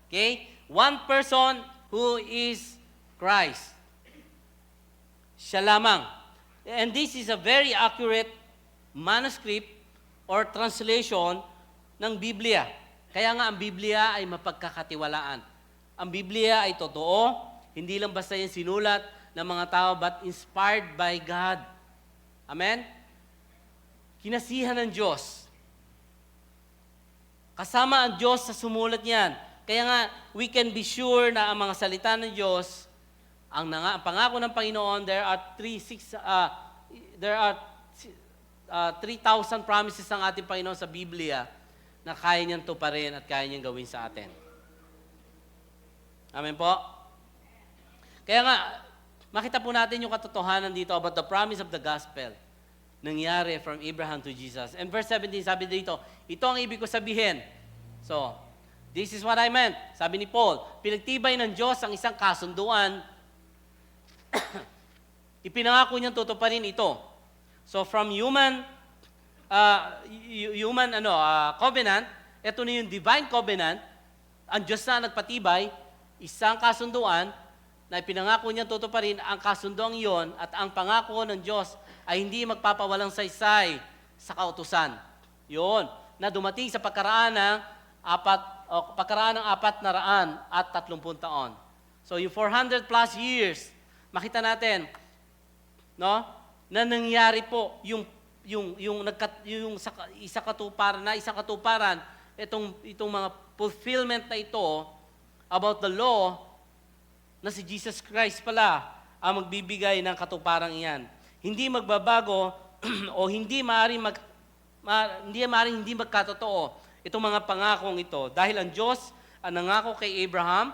Okay? One person who is Christ. Siya lamang. And this is a very accurate manuscript or translation ng Biblia. Kaya nga ang Biblia ay mapagkakatiwalaan. Ang Biblia ay totoo, hindi lang basta yung sinulat ng mga tao, but inspired by God. Amen? Kinasihan ng Diyos. Kasama ang Diyos sa sumulat niyan. Kaya nga, we can be sure na ang mga salita ng Diyos, ang pangako ng Panginoon, there are 3,000 promises ng ating Panginoon sa Biblia na kaya niyang tuparin at kaya niyang gawin sa atin. Amen po? Kaya nga, makita po natin yung katotohanan dito about the promise of the gospel. Nangyari from Abraham to Jesus. And verse 17, sabi dito, ito ang ibig ko sabihin. So, this is what I meant. Sabi ni Paul, pinagtibay ng Diyos ang isang kasunduan ipinangako niyang tutuparin ito. So from human covenant, ito na yung divine covenant, ang Diyos na nagpatibay, isang kasunduan na ipinangako niyang tutuparin ang kasunduang iyon at ang pangako ng Diyos ay hindi magpapawalang saysay sa kautusan. Yun, na dumating sa pagkaraan ng 430 taon. So yung 400 plus years, makita natin, no, na nangyari po yung isang katuparan, itong mga fulfillment na ito about the law, na si Jesus Christ pala ang magbibigay ng katuparan iyan. Hindi magbabago o hindi maaaring hindi magkatotoo itong mga pangakong ito. Dahil ang Diyos ang nangako kay Abraham,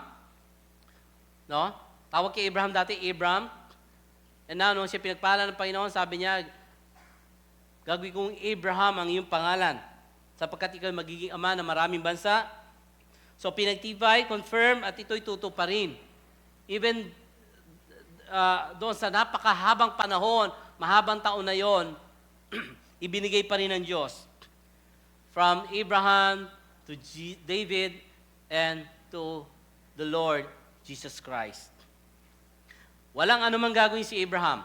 no? Tawag kay Abraham dati, Abram. And now, nung siya pinagpala ng Panginoon, sabi niya, gagawin kong Abraham ang iyong pangalan, sapagkat ikaw magiging ama ng maraming bansa. So, pinagtibay, confirm, at ito'y tutuparin. Even doon sa napakahabang panahon, mahabang taon na yon, ibinigay pa rin ng Diyos. From Abraham to David and to the Lord Jesus Christ. Walang anumang gagawin si Abraham,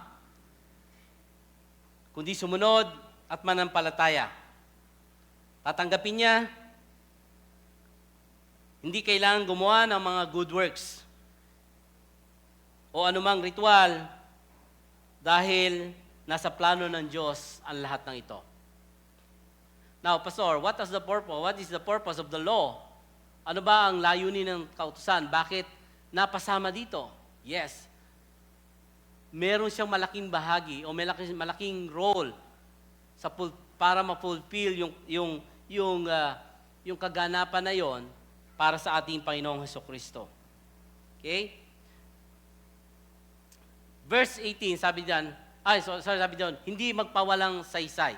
kundi sumunod at manampalataya. Tatanggapin niya, hindi kailangan gumawa ng mga good works o anumang ritual dahil nasa plano ng Diyos ang lahat ng ito. Now, Pastor, what is the purpose? What is the purpose of the law? Ano ba ang layunin ng kautusan? Bakit napasama dito? Yes. Meron siyang malaking bahagi o malaking role para ma-fulfill yung kaganapan na yon para sa ating Panginoong Hesukristo. Okay? Verse 18, sabi doon, hindi magpawalang saysay.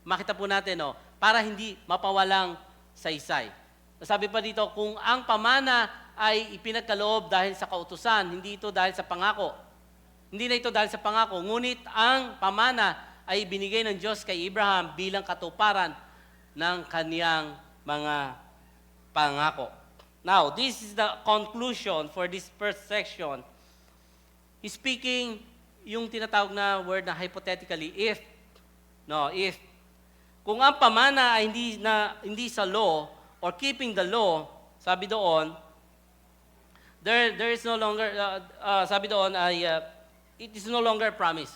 Makita po natin, para hindi mapawalang saysay. Sabi pa dito, kung ang pamana ay ipinagkaloob dahil sa kautusan, hindi ito dahil sa pangako. Hindi na ito dahil sa pangako, ngunit ang pamana ay binigay ng Diyos kay Abraham bilang katuparan ng kaniyang mga pangako. Now, this is the conclusion for this first section. He's speaking yung tinatawag na word na hypothetically, if. Kung ang pamana ay hindi sa law or keeping the law, sabi doon, there is no longer, it is no longer a promise.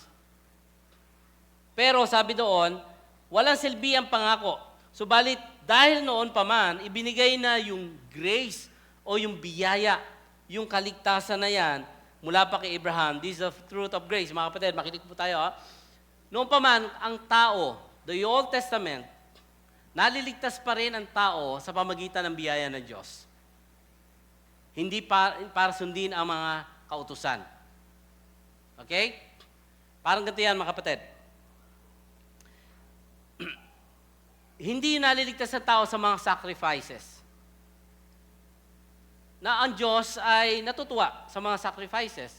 Pero sabi doon, walang silbi ang pangako. Subalit, dahil noon pa man, ibinigay na yung grace o yung biyaya, yung kaligtasan na yan, mula pa kay Abraham. This is the truth of grace. Mga kapatid, makinig po tayo. Noon pa man, ang tao, the Old Testament, naliligtas pa rin ang tao sa pamagitan ng biyaya ng Diyos. Hindi para sundin ang mga kautusan. Okay? Parang ganito yan, mga kapatid. Hindi naliligtas ang tao sa mga sacrifices. Na ang Diyos ay natutuwa sa mga sacrifices.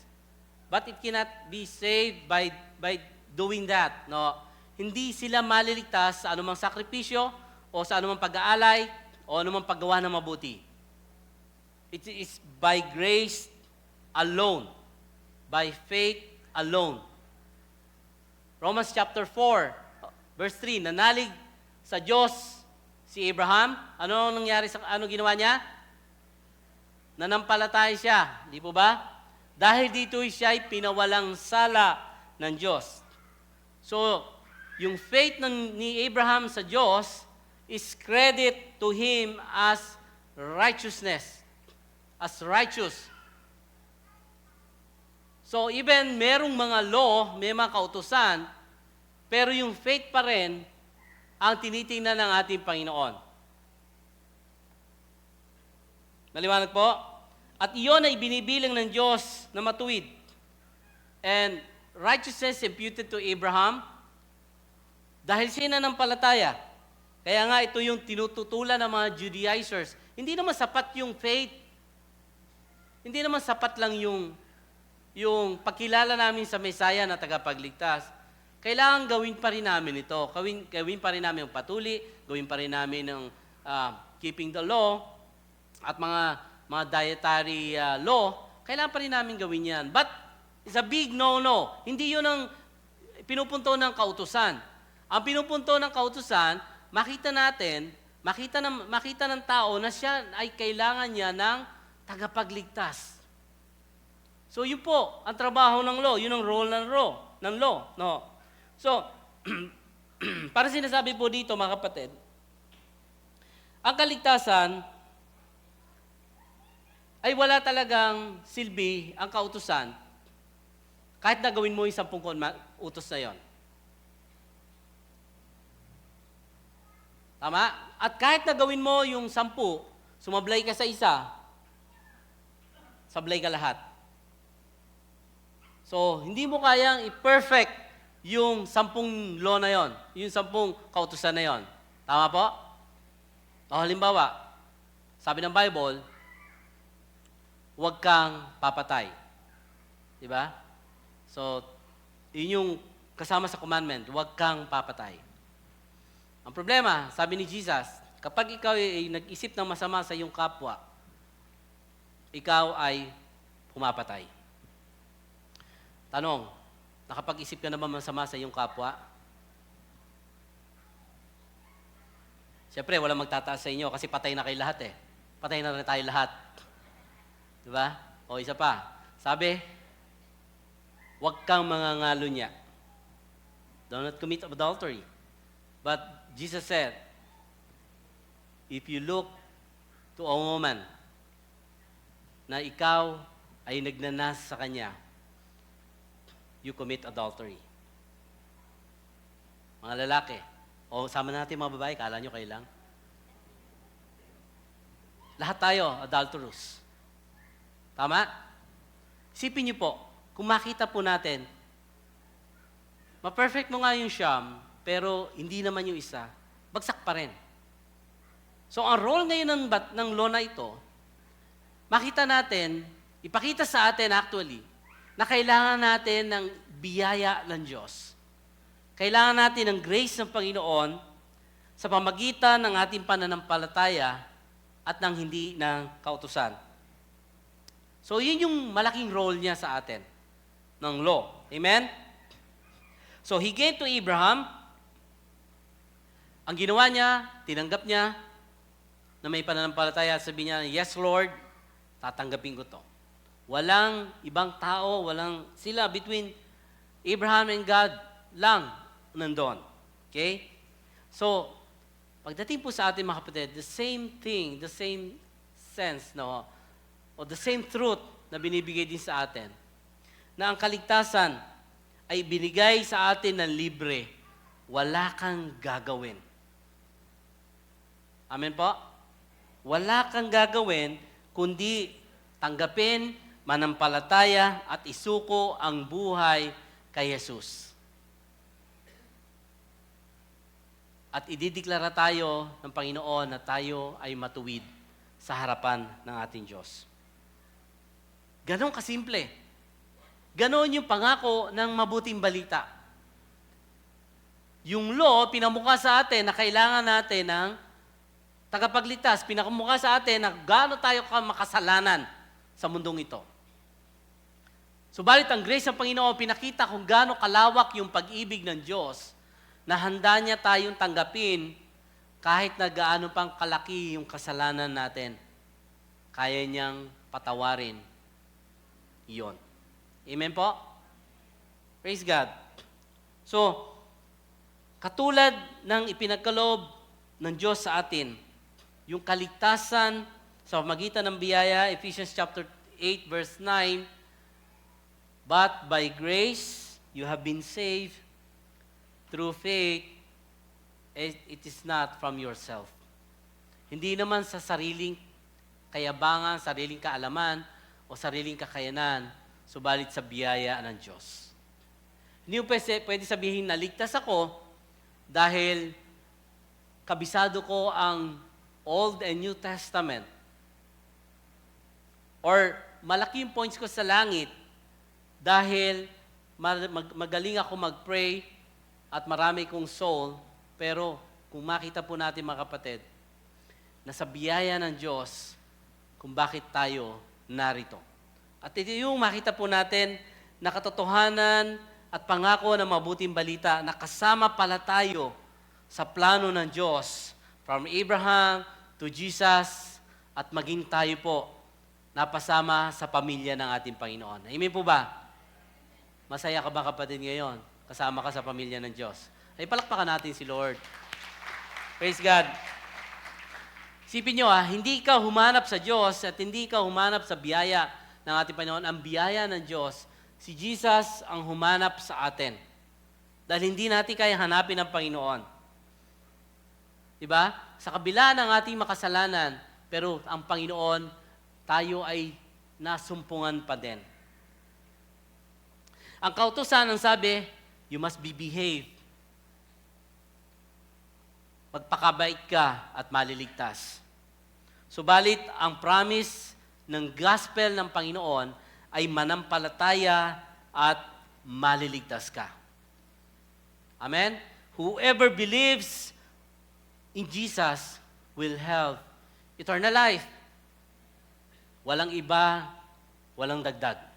But it cannot be saved by doing that. No? Hindi sila maliligtas sa anumang sakripisyo o sa anumang pag-aalay o anumang paggawa ng mabuti. It is by grace alone. By faith alone. Romans chapter 4, verse 3, nanalig sa Diyos si Abraham. Ano ginawa niya? Nanampalataya siya, di po ba? Dahil dito siya ay pinawalang sala ng Diyos. So, yung faith ni Abraham sa Diyos is credit to him as righteousness, as righteous. So, even merong mga law, may mga kautusan, pero yung faith pa rin ang tinitingnan ng ating Panginoon. Maliwanag po? At iyon ay binibilang ng Diyos na matuwid. And righteousness imputed to Abraham dahil siya nanampalataya. Kaya nga ito yung tinututulan ng mga Judaizers. Hindi naman sapat yung faith. Hindi naman sapat lang yung yung pagkilala namin sa Messiah na tagapagligtas, kailangan gawin pa rin namin ito. Gawin pa rin namin yung patuli, gawin pa rin namin yung keeping the law at mga dietary law, kailangan pa rin namin gawin yan. But it's a big no-no. Hindi yun ang pinupunto ng kautusan. Ang pinupunto ng kautusan, makita ng tao na siya ay kailangan niya ng tagapagligtas. So yun po, ang trabaho ng law, yun ang role ng law. No? So, para sinasabi po dito mga kapatid, ang kaligtasan ay wala talagang silbi ang kautusan kahit na gawin mo yung 10 utos na yon. Tama? At kahit na gawin mo yung 10, sumablay ka sa isa, sablay ka lahat. So, hindi mo kayang i-perfect yung 10 law na yon, yung 10 kautusan na yon. Tama po? O halimbawa, sabi ng Bible, huwag kang papatay. Diba? So, yun yung kasama sa commandment, huwag kang papatay. Ang problema, sabi ni Jesus, kapag ikaw ay nag-isip ng masama sa iyong kapwa, ikaw ay pumapatay. Tanong, nakapag-isip ka na ba masama sa iyong kapwa? Siyempre, walang magtataas sa inyo kasi patay na kayo lahat eh. Patay na rin tayo lahat. Diba? O isa pa, sabi, huwag kang mangangalo niya. Do not commit adultery. But Jesus said, if you look to a woman na ikaw ay nagnanas sa kanya, you commit adultery. Mga lalaki, o sama natin mga babae, kala nyo kayo lang? Lahat tayo, adulterous. Tama? Isipin niyo po, kung makita po natin, ma-perfect mo nga yung siyam, pero hindi naman yung isa, bagsak pa rin. So, ang role ngayon ng law na ito, makita natin, ipakita sa atin actually, na kailangan natin ng biyaya ng Diyos. Kailangan natin ng grace ng Panginoon sa pamagitan ng ating pananampalataya at ng hindi ng kautusan. So, yun yung malaking role niya sa atin, ng law. Amen? So, he came to Abraham. Ang ginawa niya, tinanggap niya na may pananampalataya. Sabi niya, yes, Lord, tatanggapin ko to. Walang ibang tao, sila between Abraham and God lang nandun. Okay? So, pagdating po sa atin mga kapatid, the same thing, the same sense, no? O the same truth na binibigay din sa atin, na ang kaligtasan ay binigay sa atin ng libre, wala kang gagawin. Amen po? Wala kang gagawin, kundi tanggapin, manampalataya, at isuko ang buhay kay Jesus. At idideklara tayo ng Panginoon na tayo ay matuwid sa harapan ng ating Diyos. Ganon kasimple. Ganon yung pangako ng mabuting balita. Yung law, pinamukha sa atin na kailangan natin ng tagapagligtas. Pinamukha sa atin na gaano tayo makasalanan sa mundong ito. Subalit ang grace ng Panginoon, pinakita kung gaano kalawak yung pag-ibig ng Diyos na handa niya tayong tanggapin kahit na gaano pang kalaki yung kasalanan natin. Kaya niyang patawarin iyon. Amen po? Praise God. So, katulad ng ipinagkaloob ng Diyos sa atin, yung kaligtasan sa pamagitan ng biyaya, Ephesians chapter 8, verse 9, but by grace you have been saved through faith, it is not from yourself. Hindi naman sa sariling kayabangan, sariling kaalaman, o sariling kakayanan, subalit sa biyaya ng Diyos. Hindi mo pwede sabihin na ligtas ako dahil kabisado ko ang Old and New Testament. Or malaki yung points ko sa langit, dahil magaling ako mag-pray at marami kong soul, pero kung makita po natin mga kapatid, nasa biyaya ng Diyos kung bakit tayo narito. At ito yung makita po natin na katotohanan at pangako ng mabuting balita na kasama pala tayo sa plano ng Diyos from Abraham to Jesus at maging tayo po napasama sa pamilya ng ating Panginoon. Amen po ba? Masaya ka ba kapatid ngayon? Kasama ka sa pamilya ng Diyos. Ay palakpakan natin si Lord. Praise God. Isipin nyo hindi ka humanap sa Diyos at hindi ka humanap sa biyaya ng ating Panginoon. Ang biyaya ng Diyos, si Jesus ang humanap sa atin. Dahil hindi natin kaya hanapin ang Panginoon. Diba? Sa kabila ng ating makasalanan, pero ang Panginoon, tayo ay nasumpungan pa din. Ang kautusan ang sabi, you must be behave. Magpakabait ka at maliligtas. Subalit, ang promise ng gospel ng Panginoon ay manampalataya at maliligtas ka. Amen? Whoever believes in Jesus will have eternal life. Walang iba, walang dagdag.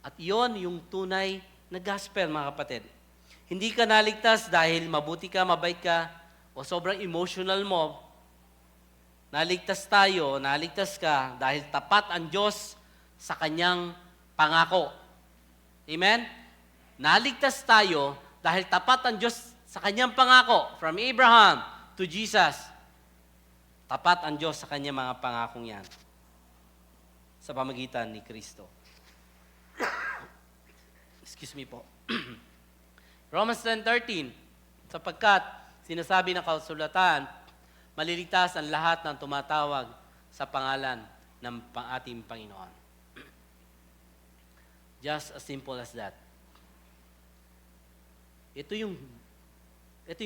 At iyon yung tunay na gospel, mga kapatid. Hindi ka naligtas dahil mabuti ka, mabait ka, o sobrang emotional mo. Naligtas ka dahil tapat ang Diyos sa Kanyang pangako. Amen? Naligtas tayo dahil tapat ang Diyos sa Kanyang pangako. From Abraham to Jesus. Tapat ang Diyos sa Kanyang mga pangakong yan. Sa pamagitan ni Kristo. Excuse me po. Romans 10:13, sapagkat sinasabi ng kasulatan, maliligtas ang lahat ng tumatawag sa pangalan ng ating Panginoon. Just as simple as that. Ito yung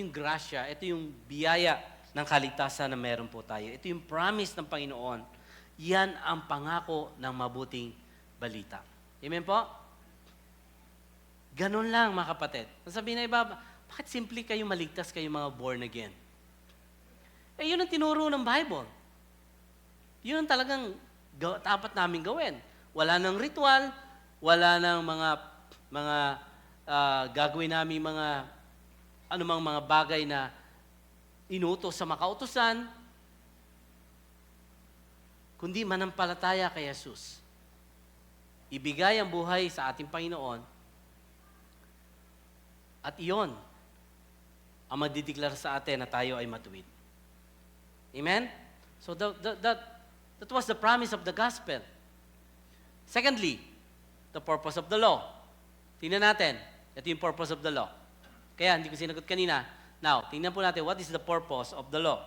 grasya, ito yung biyaya ng kaligtasan na meron po tayo. Ito yung promise ng Panginoon. Yan ang pangako ng mabuting balita. Amen po? Ganun lang, mga kapatid. Sabihin na iba, bakit simple kayo maligtas kayo mga born again? Yun ang tinuro ng Bible. Yun ang talagang dapat namin gawin. Wala nang ritual, wala nang mga gagawin namin anumang mga bagay na inutos sa makautusan, kundi manampalataya kay Jesus. Ibigay ang buhay sa ating Panginoon. At iyon ang magdideklara sa atin na tayo ay matuwid. Amen? So that was the promise of the gospel. Secondly, the purpose of the law. Tingnan natin. Ito yung purpose of the law. Kaya hindi ko sinagot kanina. Now, tingnan po natin, what is the purpose of the law?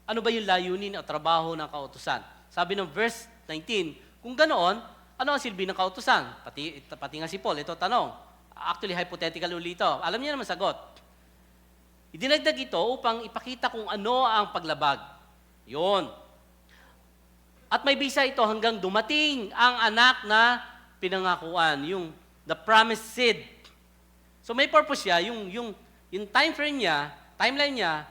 Ano ba yung layunin o trabaho ng kautusan? Sabi ng verse 19, kung ganoon, ano ang silbi ng kautusan? Pati nga si Paul, ito tanong. Actually, hypothetical ulit ito. Alam niyo naman sagot. Idinagdag ito upang ipakita kung ano ang paglabag. Yun. At may bisa ito hanggang dumating ang anak na pinangakuan, yung the promised seed. So may purpose siya, yung timeline niya,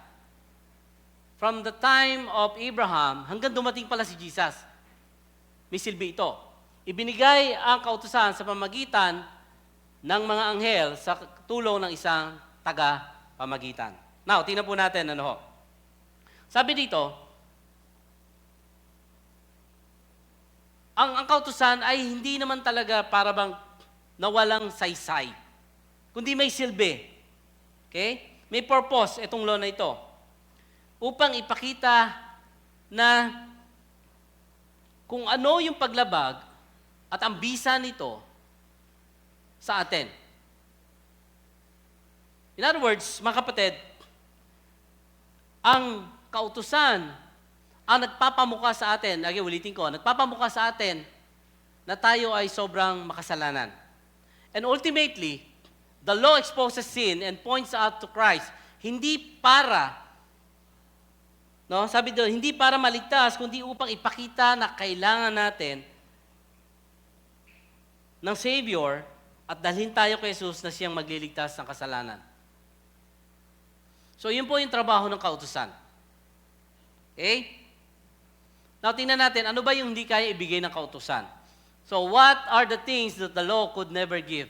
from the time of Abraham hanggang dumating pala si Jesus. May silbi ito. Ibinigay ang kautusan sa pamagitan ng mga anghel sa tulong ng isang taga-pamagitan. Now, tingnan po natin ano ho. Sabi dito, ang kautusan ay hindi naman talaga para bang nawalang saysay, kundi may silbi. Okay? May purpose itong law na ito. Upang ipakita na kung ano yung paglabag at ang bisa nito sa atin. In other words, mga kapatid, ang kautusan ang nagpapamukha sa atin, ulitin ko, nagpapamukha sa atin na tayo ay sobrang makasalanan. And ultimately, the law exposes sin and points out to Christ. Hindi para, sabi doon, hindi para maligtas, kundi upang ipakita na kailangan natin ng Savior at dalhin tayo kay Jesus na siyang magliligtas ng kasalanan. So, yun po yung trabaho ng kautusan. Okay? Now, tingnan natin, ano ba yung hindi kaya ibigay ng kautusan? So, what are the things that the law could never give?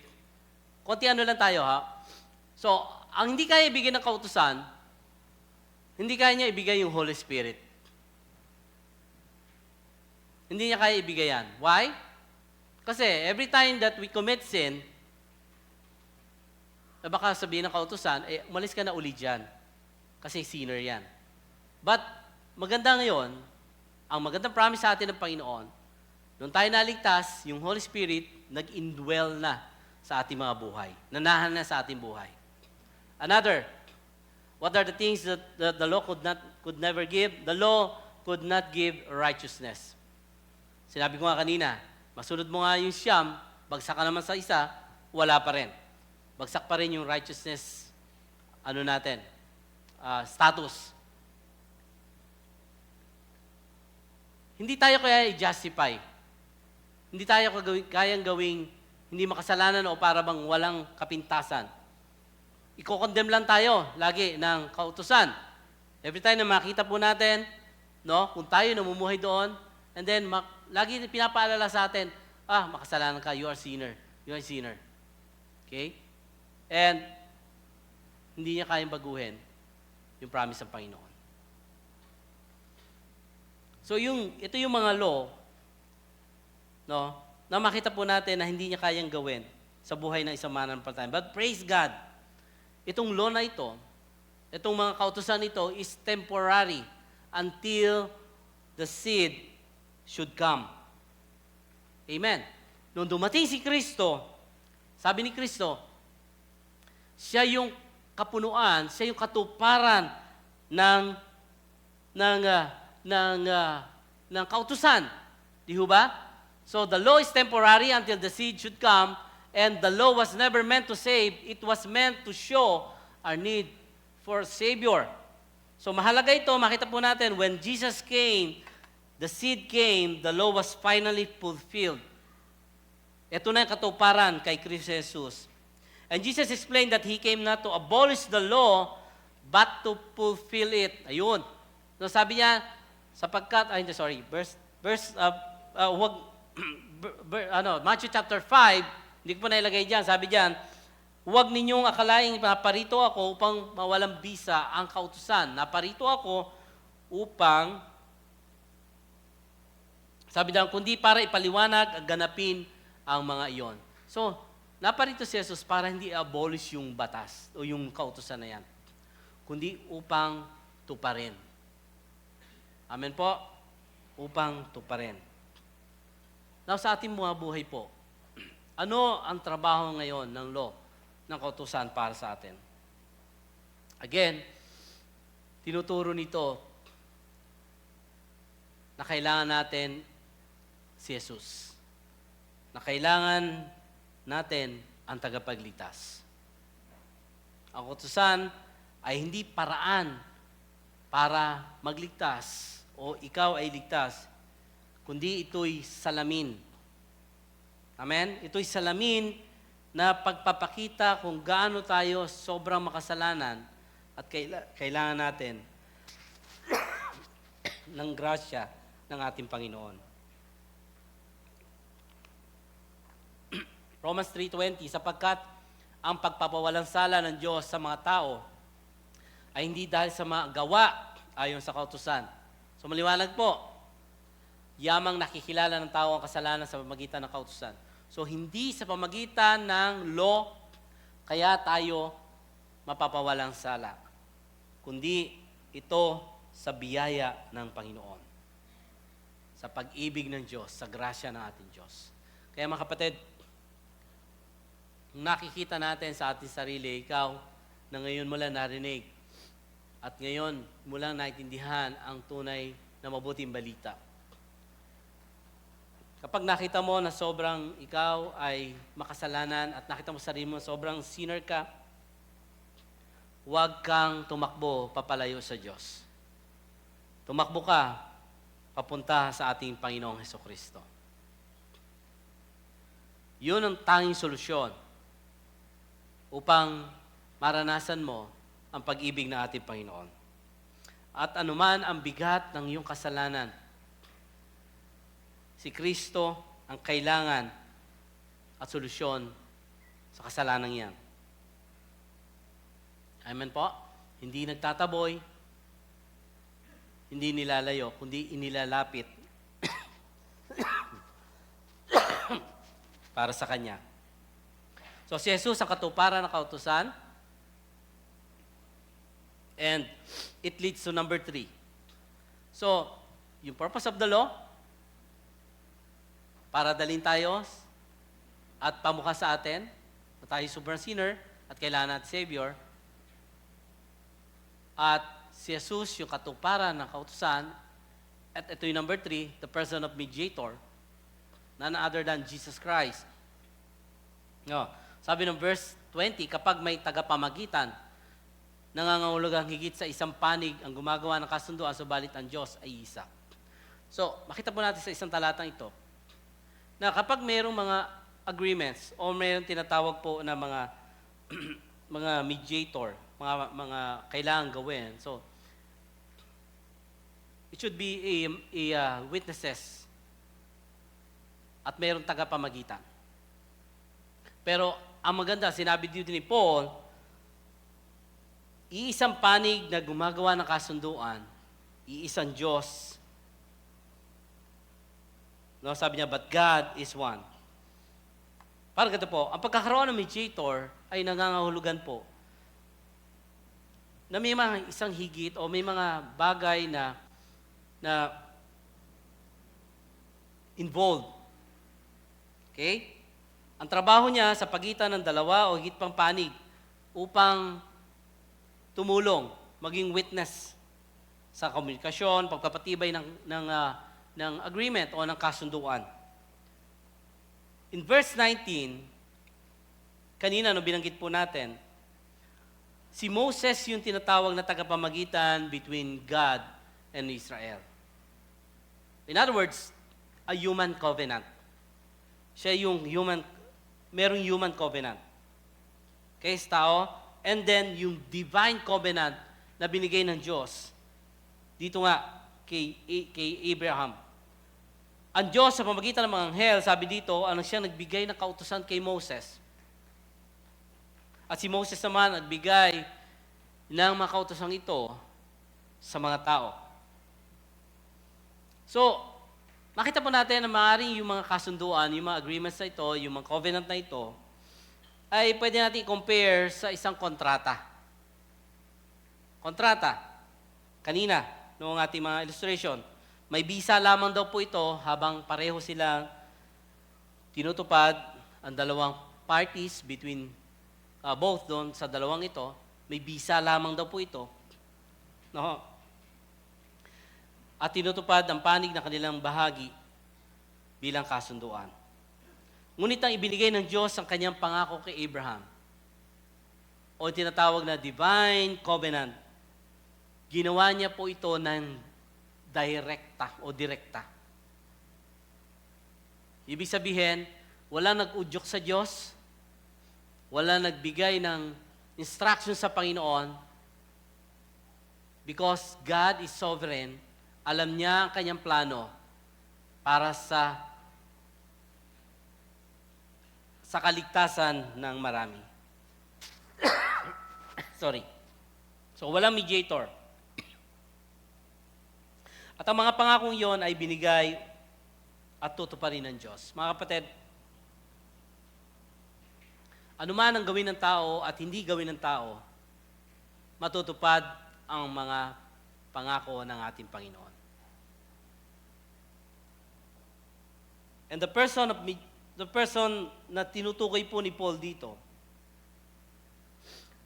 Konti ano lang tayo, ha? So, ang hindi kaya ibigay ng kautusan, hindi kaya niya ibigay yung Holy Spirit. Hindi niya kaya ibigay yan. Why? Kasi every time that we commit sin, na baka sabihin ng kautusan, umalis ka na uli dyan. Kasi sinner yan. But, maganda ngayon, ang magandang promise sa atin ng Panginoon, nung tayo naligtas, yung Holy Spirit, nag-indwell na sa ating mga buhay. Nanahan na sa ating buhay. Another, what are the things that the law could never give? The law could not give righteousness. Sinabi ko nga kanina, masunod mo nga yung siyam, bagsak ka naman sa isa, wala pa rin. Bagsak pa rin yung righteousness, status. Hindi tayo kaya i-justify. Hindi tayo kayang gawing hindi makasalanan o para bang walang kapintasan. Iko-condemn lang tayo lagi ng kautusan. Every time na makita po natin, kung tayo namumuhay doon, and then lagi pinapaalala sa atin, makasalanan ka, you are sinner. You are sinner. Okay? And hindi niya kayang baguhin yung promise ng Panginoon. So ito yung mga law, na makita po natin na hindi niya kayang gawin sa buhay ng isang mananampalataya. But praise God, itong law na ito, itong mga kautusan nito is temporary until the seed should come. Amen. Nung dumating si Kristo, sabi ni Kristo, siya yung kapunuan, siya yung katuparan ng kautusan. Di ba? So the law is temporary until the seed should come, and the law was never meant to save, it was meant to show our need for Savior. So mahalaga ito, makita po natin, when Jesus came, the seed came, the law was finally fulfilled. Ito na yung katuparan kay Kristo Jesus. And Jesus explained that He came not to abolish the law, but to fulfill it. Ayun. So sabi niya, Matthew chapter 5, hindi ko pa nailagay dyan, sabi dyan, huwag ninyong akalaing naparito ako upang mawalang bisa ang kautusan. Naparito ako upang, sabi dyan, kundi para ipaliwanag at ganapin ang mga iyon. So, naparito si Jesus para hindi abolish yung batas o yung kautusan na yan, kundi upang tuparin. Amen po? Upang tuparin. Now, sa ating mga buhay po, ano ang trabaho ngayon ng law, ng kautusan para sa atin? Again, tinuturo nito na kailangan natin si Jesus. Na kailangan natin ang tagapagligtas. Ang kautusan ay hindi paraan para magligtas o ikaw ay ligtas, kundi ito'y salamin. Amen? Ito'y salamin na pagpapakita kung gaano tayo sobrang makasalanan at kailangan natin ng grasya ng ating Panginoon. Romans 3:20, sapagkat ang pagpapawalang sala ng Diyos sa mga tao ay hindi dahil sa mga gawa ayon sa kautusan. So maliwanag po, yamang nakikilala ng tao ang kasalanan sa pamagitan ng kautusan. So hindi sa pamagitan ng law, kaya tayo mapapawalang sala, kundi ito sa biyaya ng Panginoon, sa pag-ibig ng Diyos, sa grasya ng ating Diyos. Kaya mga kapatid, nakikita natin sa ating sarili, ikaw na ngayon mo lang narinig at ngayon mo lang naintindihan ang tunay na mabuting balita. Kapag nakita mo na sobrang ikaw ay makasalanan at nakita mo sa sarili mo sobrang sinner ka, huwag kang tumakbo papalayo sa Diyos. Tumakbo ka papunta sa ating Panginoong Hesukristo. Yun ang tanging solusyon upang maranasan mo ang pag-ibig ng ating Panginoon. At anuman ang bigat ng iyong kasalanan, si Kristo ang kailangan at solusyon sa kasalanan yan. Amen po? Hindi nagtataboy, hindi nilalayo, kundi inilalapit para sa Kanya. So si Jesus ang katuparan ng kautusan, and it leads to number 3. So, yung purpose of the law, para dalhin tayo at pamukha sa atin na tayo sobrang sinner at kailangan natin Savior. At si Jesus, yung katuparan ng kautusan, at ito yung number 3, the person of mediator, none other than Jesus Christ. No, sabi ng verse 20, kapag may tagapamagitan, nangangahulugang higit sa isang panig ang gumagawa ng kasunduan, subalit ang Diyos ay isa. So, makita po natin sa isang talatang ito, na kapag mayroong mga agreements o mayroong tinatawag po na mga mga mediator, mga kailangan gawin. So, it should be a witnesses at mayroong tagapamagitan. Pero ang maganda, sinabi dito ni Paul, iisang panig na gumagawa ng kasunduan, iisang Diyos. No, sabi niya, but God is one. Parang ganito po, ang pagkakaroon ng mediator ay nangangahulugan po na may mga isang higit o may mga bagay na involved. Okay? Ang trabaho niya sa pagitan ng dalawa o higit pang panig upang tumulong, maging witness sa komunikasyon, pagpapatibay ng agreement o ng kasunduan. In verse 19, kanina no binanggit po natin, si Moses yung tinatawag na tagapamagitan between God and Israel. In other words, a human covenant. Siya yung merong human covenant. Okay, sa tao. And then, yung divine covenant na binigay ng Diyos, dito nga, kay Abraham. Ang Diyos sa pamagitan ng mga anghel, sabi dito, siya nagbigay ng kautusan kay Moses. At si Moses naman nagbigay ng mga kautusang ito sa mga tao. So, makita po natin na maaaring yung mga kasunduan, yung mga agreements na ito, yung mga covenant na ito, ay pwede natin i-compare sa isang kontrata. Kontrata. Kanina, noong ating mga illustration, may bisa lamang daw po ito habang pareho silang tinutupad ang dalawang parties between both doon sa dalawang ito. May bisa lamang daw po ito. No? At tinutupad ang panig ng kanilang bahagi bilang kasunduan. Ngunit ang ibinigay ng Diyos ang kanyang pangako kay Abraham, o tinatawag na divine covenant, ginawa niya po ito ng direkta. Ibig sabihin, wala nag-udyok sa Diyos, wala nagbigay ng instruction sa Panginoon, because God is sovereign, alam niya ang kanyang plano para sa kaligtasan ng marami. Sorry. So, walang mediator. At ang mga pangakong yon ay binigay at tutuparin ng Diyos. Mga kapatid, anuman ang gawin ng tao at hindi gawin ng tao, matutupad ang mga pangako ng ating Panginoon. And the person na tinutukoy po ni Paul dito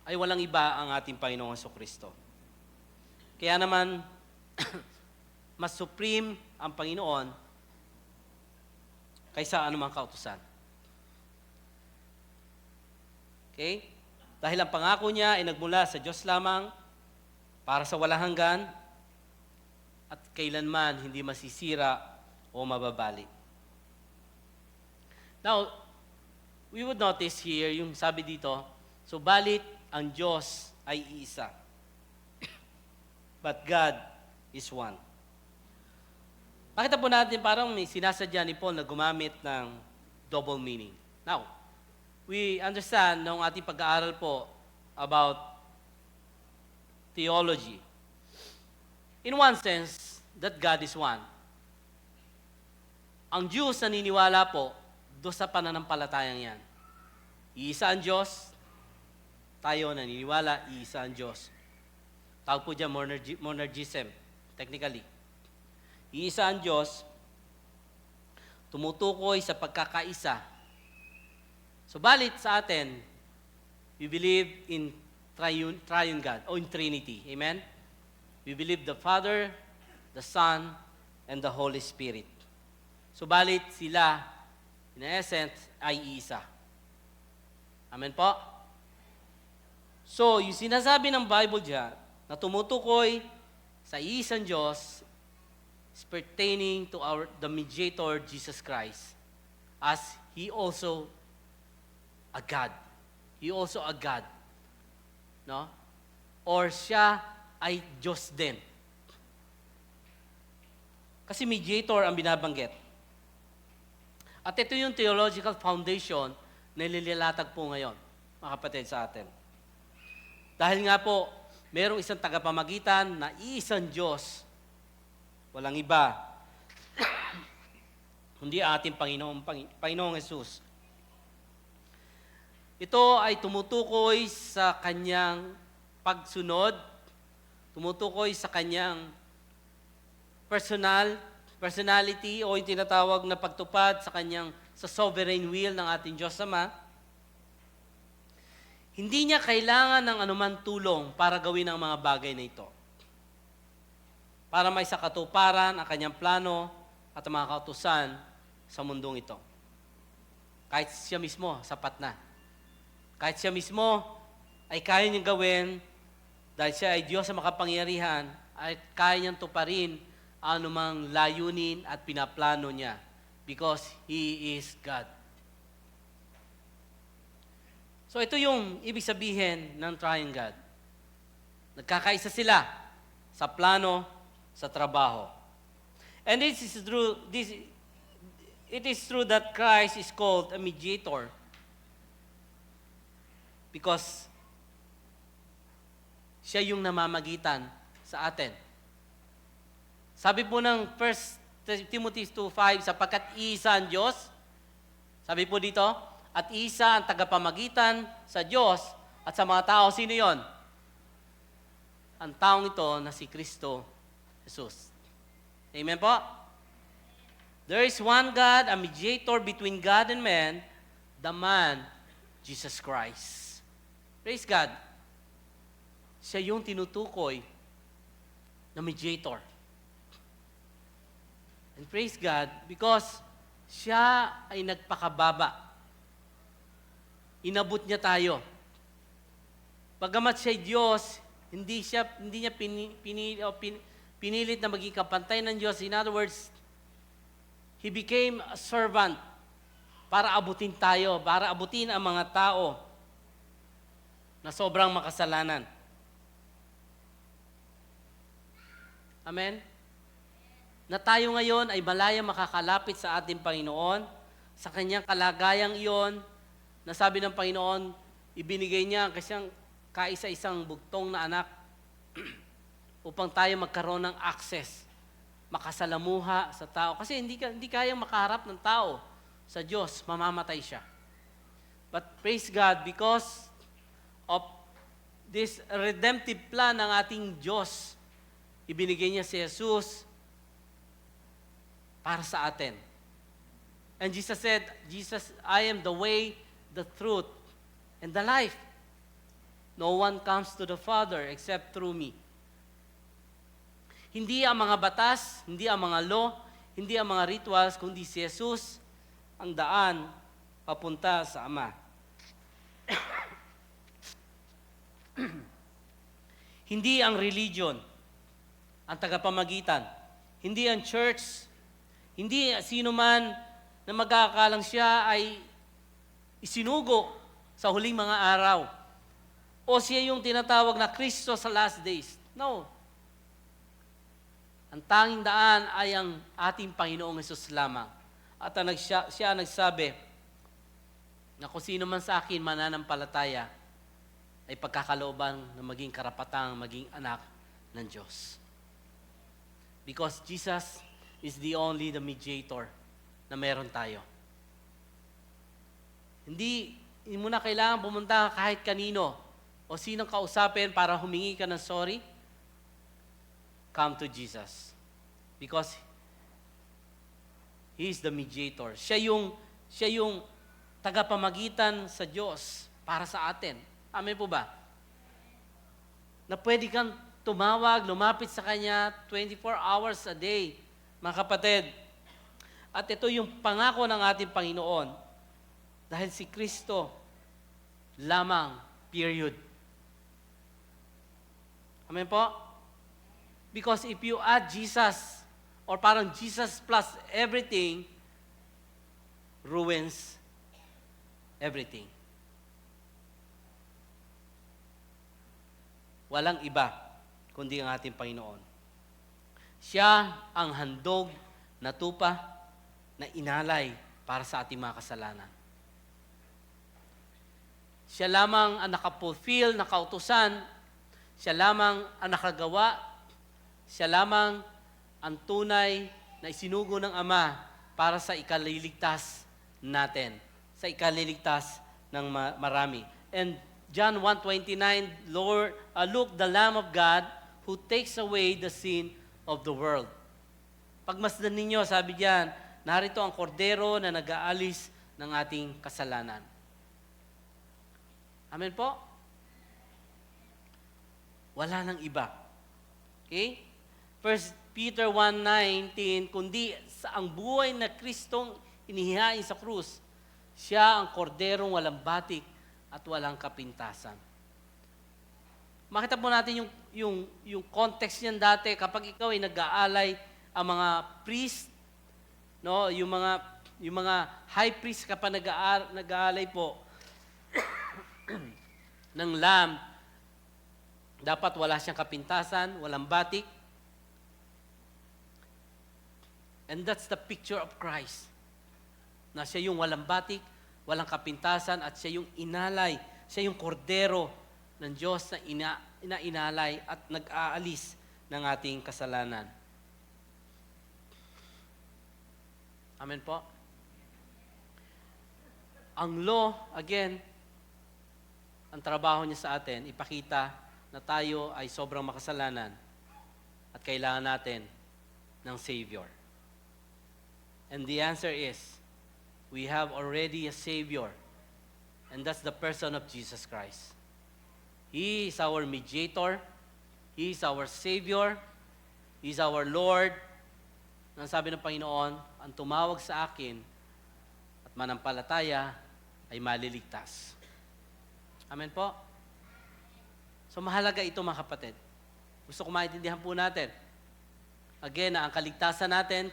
ay walang iba ang ating Panginoong Jesucristo. Kaya naman, mas supreme ang Panginoon kaysa anumang kautusan. Okay? Dahil ang pangako niya ay nagmula sa Diyos lamang para sa walang hanggan at kailanman hindi masisira o mababali. Now, we would notice here, yung sabi dito, subalit ang Diyos ay iisa. But God is one. Makita po natin parang may sinasadya ni Paul na gumamit ng double meaning. Now, we understand nung ating pag-aaral po about theology. In one sense, that God is one. Ang Jews naniniwala po doon sa pananampalatayang yan. Iisa ang Diyos, tayo naniniwala, iisa ang Diyos. Tawag po dyan monergism, technically. Iisa ang Diyos, tumutukoy sa pagkakaisa. Subalit sa atin, we believe in triune God, o in Trinity. Amen? We believe the Father, the Son, and the Holy Spirit. Subalit sila, in essence, ay iisa. Amen po? So, yung sinasabi ng Bible dyan, na tumutukoy sa isang Diyos, is pertaining to the mediator, Jesus Christ, as He also a God. He also a God. No? Or siya ay Diyos din. Kasi mediator ang binabanggit. At ito yung theological foundation na nililatag po ngayon, mga kapatid sa atin. Dahil nga po, mayroong isang tagapamagitan na iisang Diyos, walang iba, kundi ating Panginoong Jesus. Ito ay tumutukoy sa kanyang pagsunod, tumutukoy sa kanyang personality o yung tinatawag na pagtupad sa sovereign will ng ating Diyos Ama. Hindi niya kailangan ng anuman tulong para gawin ang mga bagay na ito. Para may sakatuparan ang kanyang plano at ang mga kautusan sa mundong ito. Kahit siya mismo, sapat na. Kahit siya mismo ay kaya niyang gawin dahil siya ay Diyos sa makapangyarihan at kaya niyang tuparin anumang layunin at pinaplano niya because He is God. So ito yung ibig sabihin ng triune God. Nagkakaisa sila sa plano, sa trabaho. And it is true that Christ is called a mediator because siya yung namamagitan sa atin. Sabi po ng 1 Timothy 2:5, sapagkat isa ang Diyos, sabi po dito, at isa ang tagapamagitan sa Diyos at sa mga tao. Sino yon? Ang taong ito na si Kristo Jesus. Amen po? There is one God, a mediator between God and man, the man, Jesus Christ. Praise God. Siya yung tinutukoy na mediator. And praise God because siya ay nagpakababa. Inabot niya tayo. Bagamat siya ay Diyos, hindi niya pinilit na maging kapantay ng Diyos. In other words, He became a servant para abutin tayo, para abutin ang mga tao na sobrang makasalanan. Amen? Na tayo ngayon ay malaya makakalapit sa ating Panginoon, sa kanyang kalagayang iyon, na sabi ng Panginoon, ibinigay niya ang kaisa-isang bugtong na anak upang tayo magkaroon ng access, makasalamuha sa tao. Kasi hindi kayang makaharap ng tao sa Diyos, mamamatay siya. But praise God, because of this redemptive plan ng ating Diyos, ibinigay niya si Jesus para sa atin. And Jesus said, I am the way, the truth, and the life. No one comes to the Father except through me. Hindi ang mga batas, hindi ang mga law, hindi ang mga rituals, kundi si Jesus ang daan papunta sa Ama. Hindi ang religion ang tagapamagitan. Hindi ang church, hindi sino man na magkakalang siya ay isinugo sa huling mga araw. O siya yung tinatawag na Kristo sa last days. No. Ang tanging daan ay ang ating Panginoong Hesus lamang. At siya nagsabi na kung sino man sa akin mananampalataya ay pagkakalooban na maging karapatang maging anak ng Diyos. Because Jesus is the mediator na meron tayo. Hindi mo na kailangan pumunta kahit kanino o sinong kausapin para humingi ka ng sorry. Come to Jesus. Because He is the mediator. Siya yung tagapamagitan sa Diyos para sa atin. Amen po ba? Na pwede kang tumawag, lumapit sa Kanya 24 hours a day, mga kapatid. At ito yung pangako ng ating Panginoon. Dahil si Kristo lamang, period. Amen po? Because if you add Jesus, or parang Jesus plus everything, ruins everything. Walang iba kundi ang ating Panginoon. Siya ang handog na tupa na inalay para sa ating mga kasalanan. Siya lamang ang nakapulfill, nakautusan. Siya lamang ang nakagawa. Siya lamang ang tunay na isinugo ng Ama para sa ikaliligtas natin, sa ikaliligtas ng marami. And John 1:29, look, the Lamb of God who takes away the sin of the world. Pagmasdan ninyo, sabi diyan, narito ang kordero na nag-aalis ng ating kasalanan. Amen po? Wala nang iba. Okay? 1 Peter 1:19, kundi sa ang buhay na Kristong inihain sa krus, siya ang korderong walang batik at walang kapintasan. Makita po natin yung context niyan dati kapag ikaw ay nag-aalay ang mga priest, no, yung mga high priest kapag nag-aalay po ng lamb, dapat wala siyang kapintasan, walang batik. And that's the picture of Christ. Na siya yung walang batik, walang kapintasan, at siya yung inalay, siya yung kordero ng Diyos na inalay at nag-aalis ng ating kasalanan. Amen po? Ang law, again, ang trabaho niya sa atin, ipakita na tayo ay sobrang makasalanan at kailangan natin ng Savior. And the answer is, we have already a Savior, and that's the person of Jesus Christ. He is our mediator, He is our Savior, He is our Lord. Ang sabi ng Panginoon, ang tumawag sa akin at manampalataya ay maliligtas. Amen po? So mahalaga ito mga kapatid. Gusto ko maintindihan po natin. Again, na ang kaligtasan natin,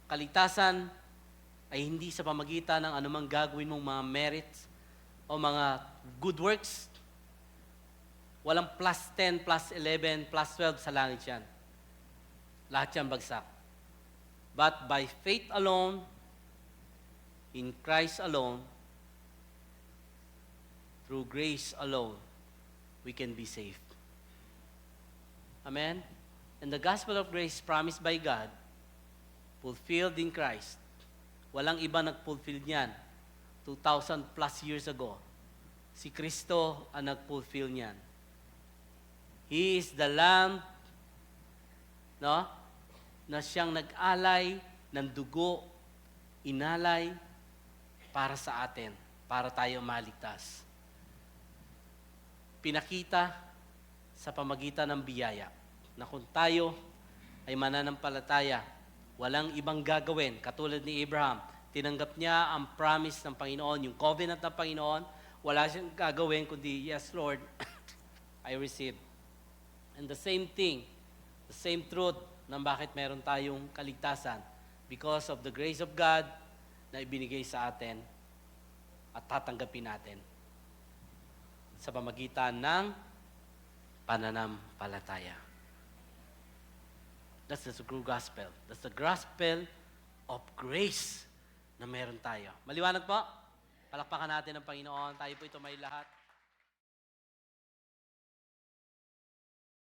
kaligtasan ay hindi sa pamagitan ng anumang gagawin mong mga merits o mga good works. Walang plus 10, plus 11, plus 12 sa langit yan. Lahat yan bagsak. But by faith alone, in Christ alone, through grace alone, we can be saved. Amen? And the gospel of grace promised by God, fulfilled in Christ. Walang iba nag-fulfill niyan. 2,000 plus years ago. Si Kristo ang nag-fulfill niyan. He is the Lamb, no? Na siyang nag-alay ng dugo, inalay para sa atin, para tayo maligtas. Pinakita sa pamagitan ng biyaya na kung tayo ay mananampalataya, walang ibang gagawin. Katulad ni Abraham, tinanggap niya ang promise ng Panginoon, yung covenant ng Panginoon, wala siyang gagawin kundi, yes Lord, I receive. And the same thing, the same truth ng bakit meron tayong kaligtasan. Because of the grace of God na ibinigay sa atin at tatanggapin natin sa pamagitan ng pananampalataya. That's the true gospel. That's the gospel of grace na meron tayo. Maliwanag po? Palakpakan natin ang Panginoon. Tayo po ito may lahat.